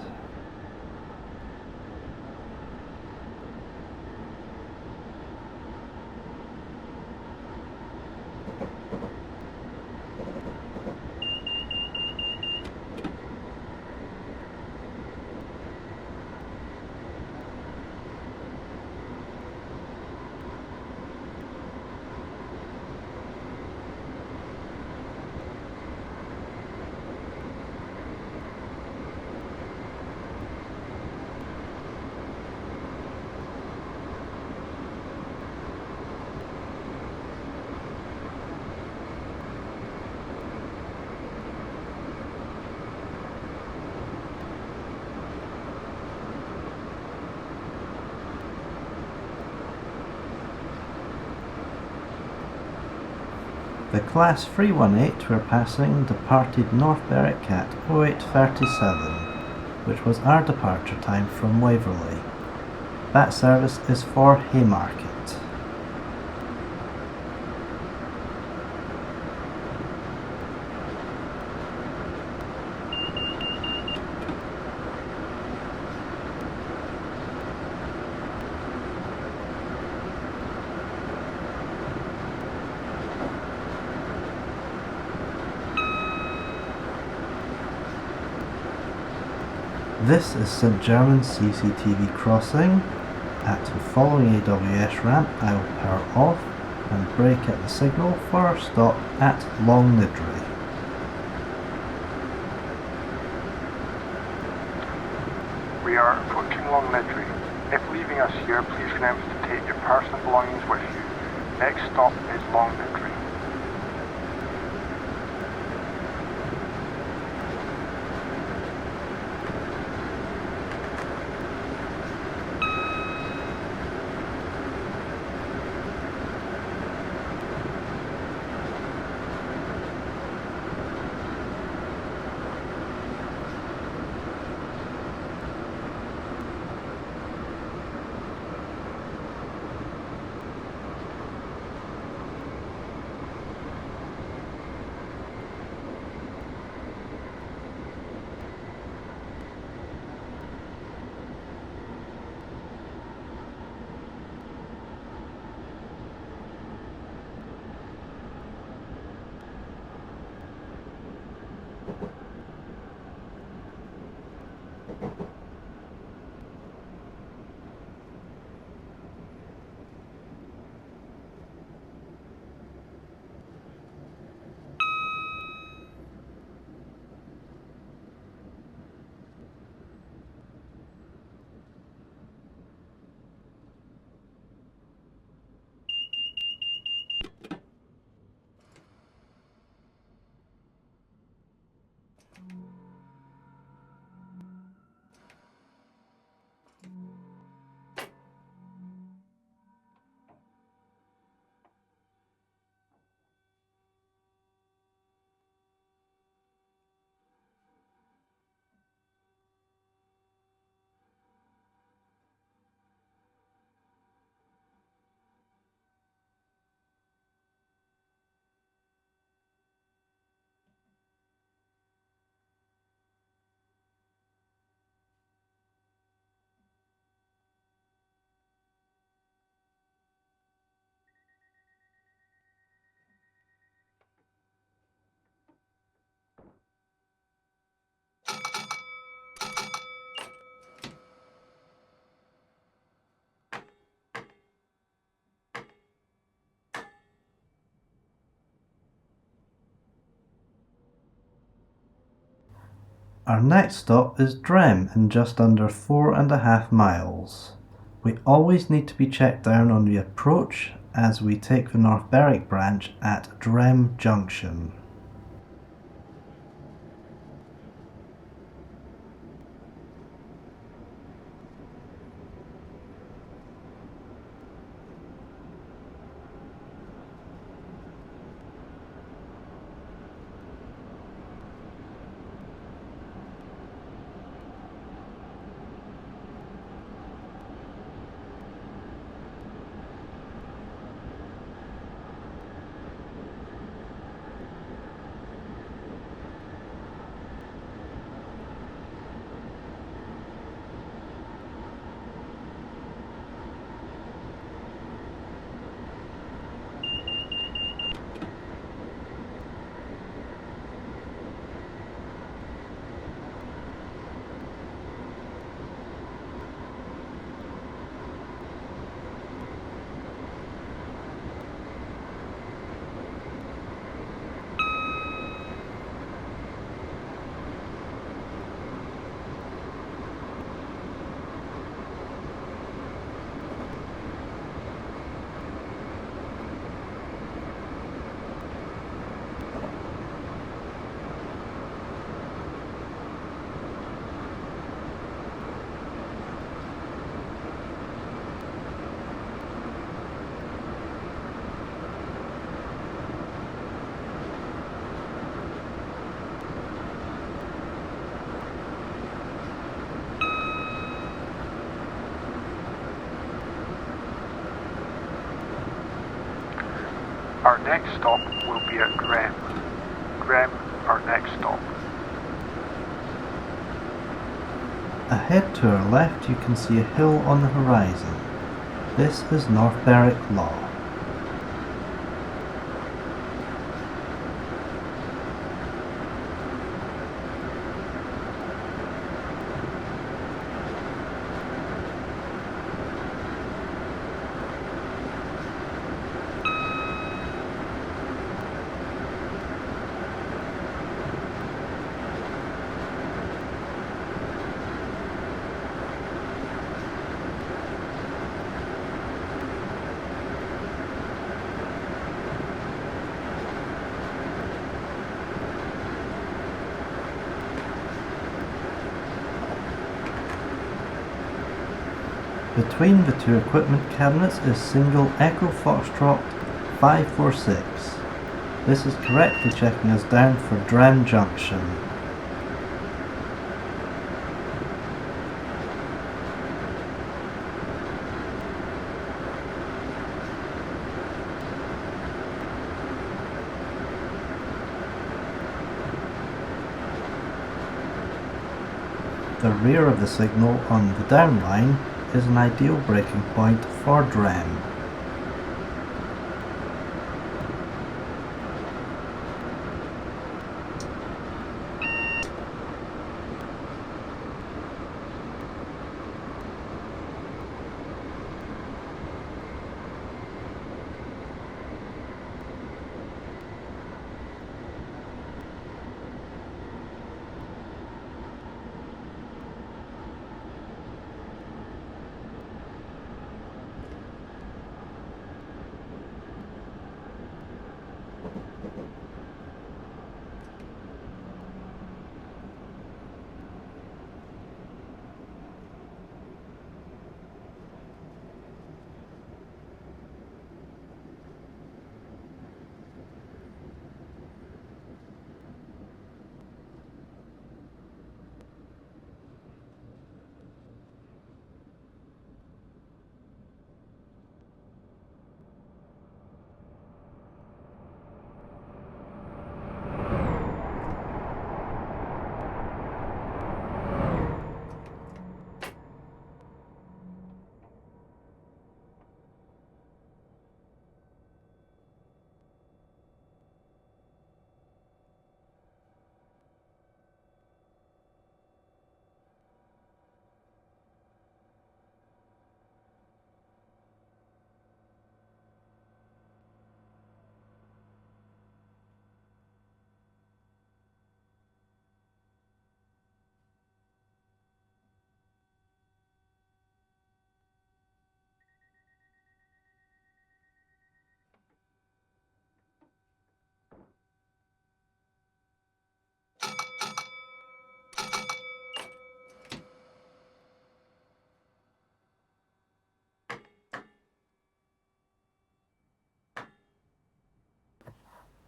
The Class 318 we're passing departed North Berwick at 08:37, which was our departure time from Waverley. That service is for Haymarket. This is St Germans CCTV crossing. At the following AWS ramp, I will power off and brake at the signal for our stop at Long Nidri. We are approaching Long Nidri. If leaving us here, please remember to take your personal belongings with you. Next stop is Long Nidri. Our next stop is Drem in just under 4.5 miles. We always need to be checked down on the approach as we take the North Berwick branch at Drem Junction. next stop will be at Grem. Grem, our next stop. Ahead to our left you can see a hill on the horizon. This is North Berwick Law. Between the two equipment cabinets is single Echo Foxtrot 546. This is correctly checking us down for Dren Junction. The rear of the signal on the down line is an ideal braking point for Dren.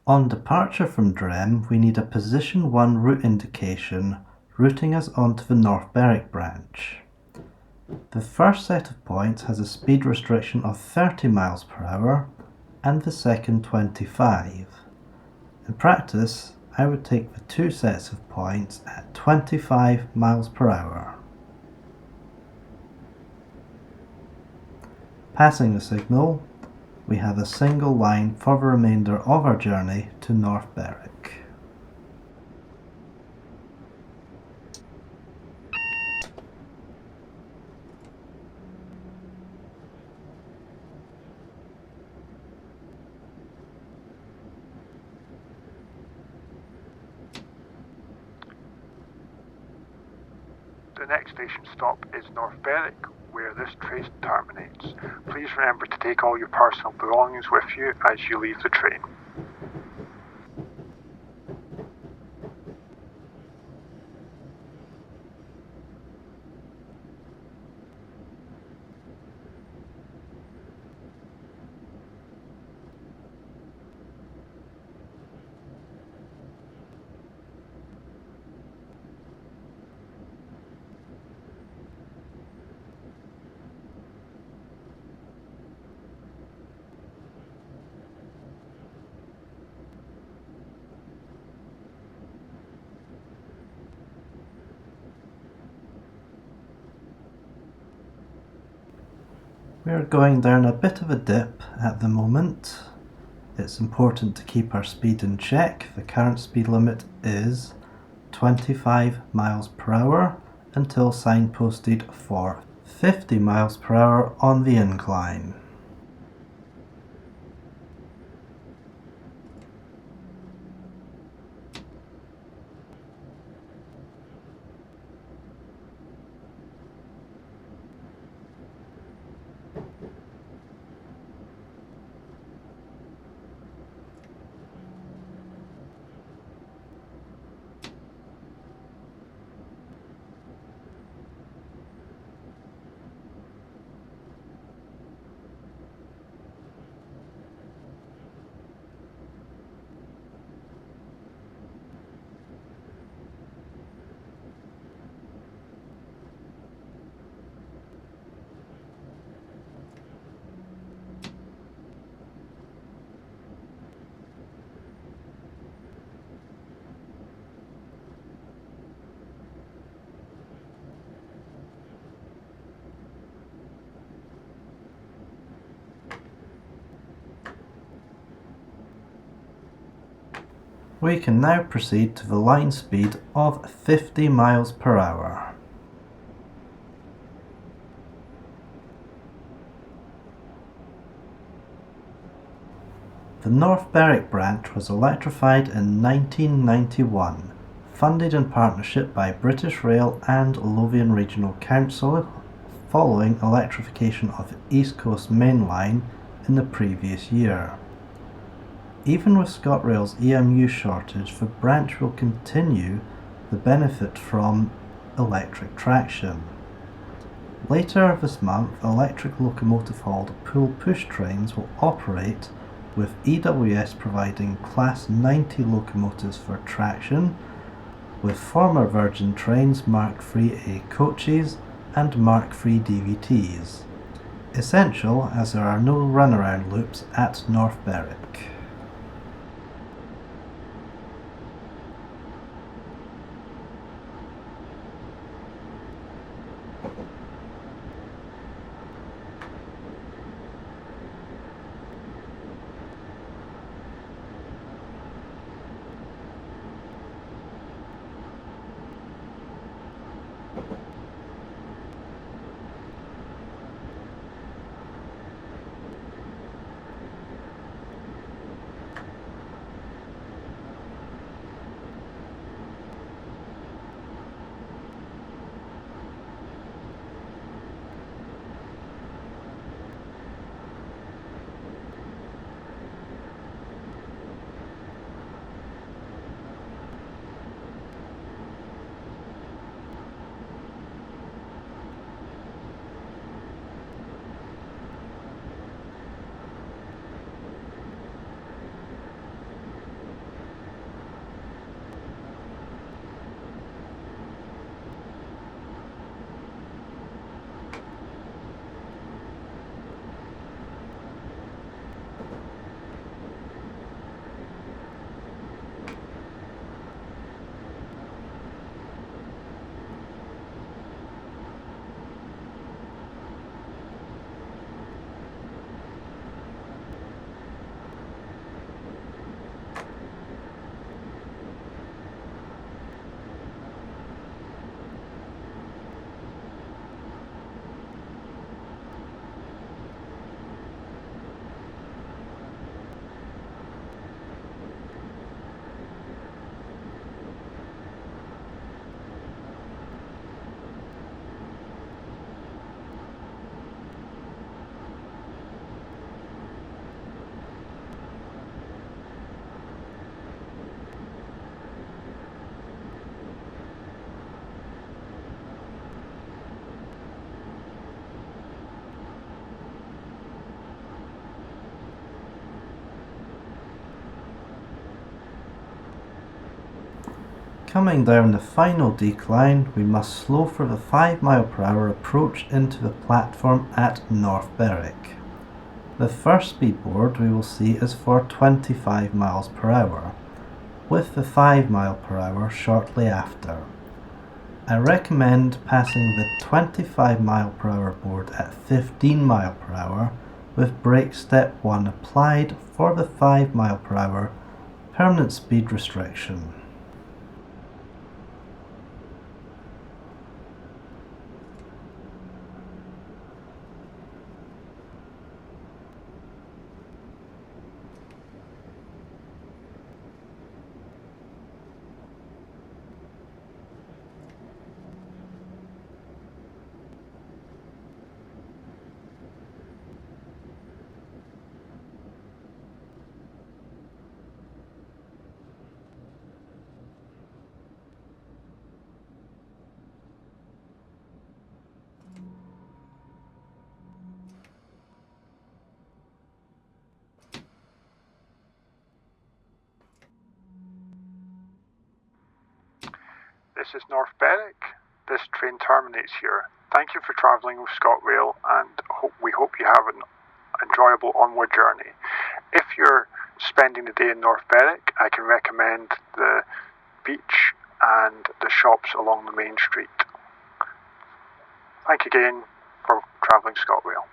On departure from Drem, we need a position 1 route indication routing us onto the North Berwick branch. The first set of points has a speed restriction of 30 miles per hour and the second 25. In practice, I would take the two sets of points at 25 miles per hour. Passing the signal, we have a single line for the remainder of our journey to North Berwick. The next station stop is North Berwick, where this train terminates. Please remember to take all your personal belongings with you as you leave the train. We're going down a bit of a dip at the moment. It's important to keep our speed in check. The current speed limit is 25 miles per hour until signposted for 50 miles per hour on the incline. We can now proceed to the line speed of 50 miles per hour. The North Berwick branch was electrified in 1991, funded in partnership by British Rail and Lothian Regional Council, following electrification of the East Coast Main Line in the previous year. Even with ScotRail's EMU shortage, the branch will continue the benefit from electric traction. Later this month, electric locomotive-hauled pull-push trains will operate, with EWS providing Class 90 locomotives for traction, with former Virgin trains Mark IIIA coaches and Mark III DVTs. Essential as there are no runaround loops at North Berwick. Coming down the final decline, we must slow for the 5 mile per hour approach into the platform at North Berwick. The first speed board we will see is for 25 miles per hour, with the 5 mile per hour shortly after. I recommend passing the 25 mph board at 15 mph with brake step 1 applied for the 5 mph permanent speed restriction. This is North Berwick. This train terminates here. Thank you for travelling with ScotRail, and we hope you have an enjoyable onward journey. If you're spending the day in North Berwick, I can recommend the beach and the shops along the main street. Thank you again for travelling ScotRail.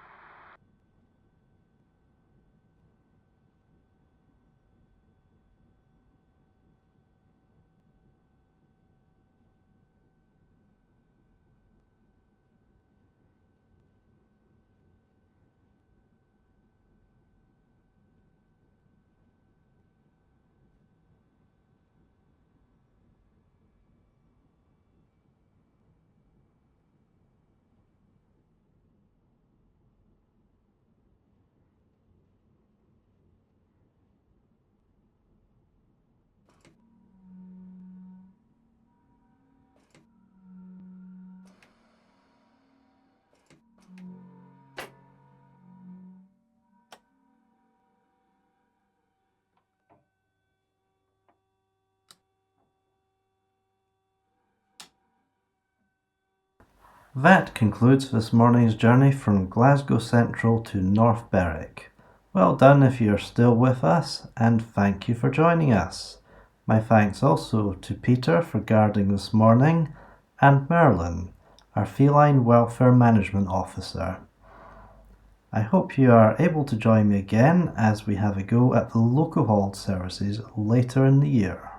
That concludes this morning's journey from Glasgow Central to North Berwick. Well done if you're still with us, and thank you for joining us. My thanks also to Peter for guarding this morning, and Merlin, our Feline Welfare Management Officer. I hope you are able to join me again as we have a go at the local hauled services later in the year.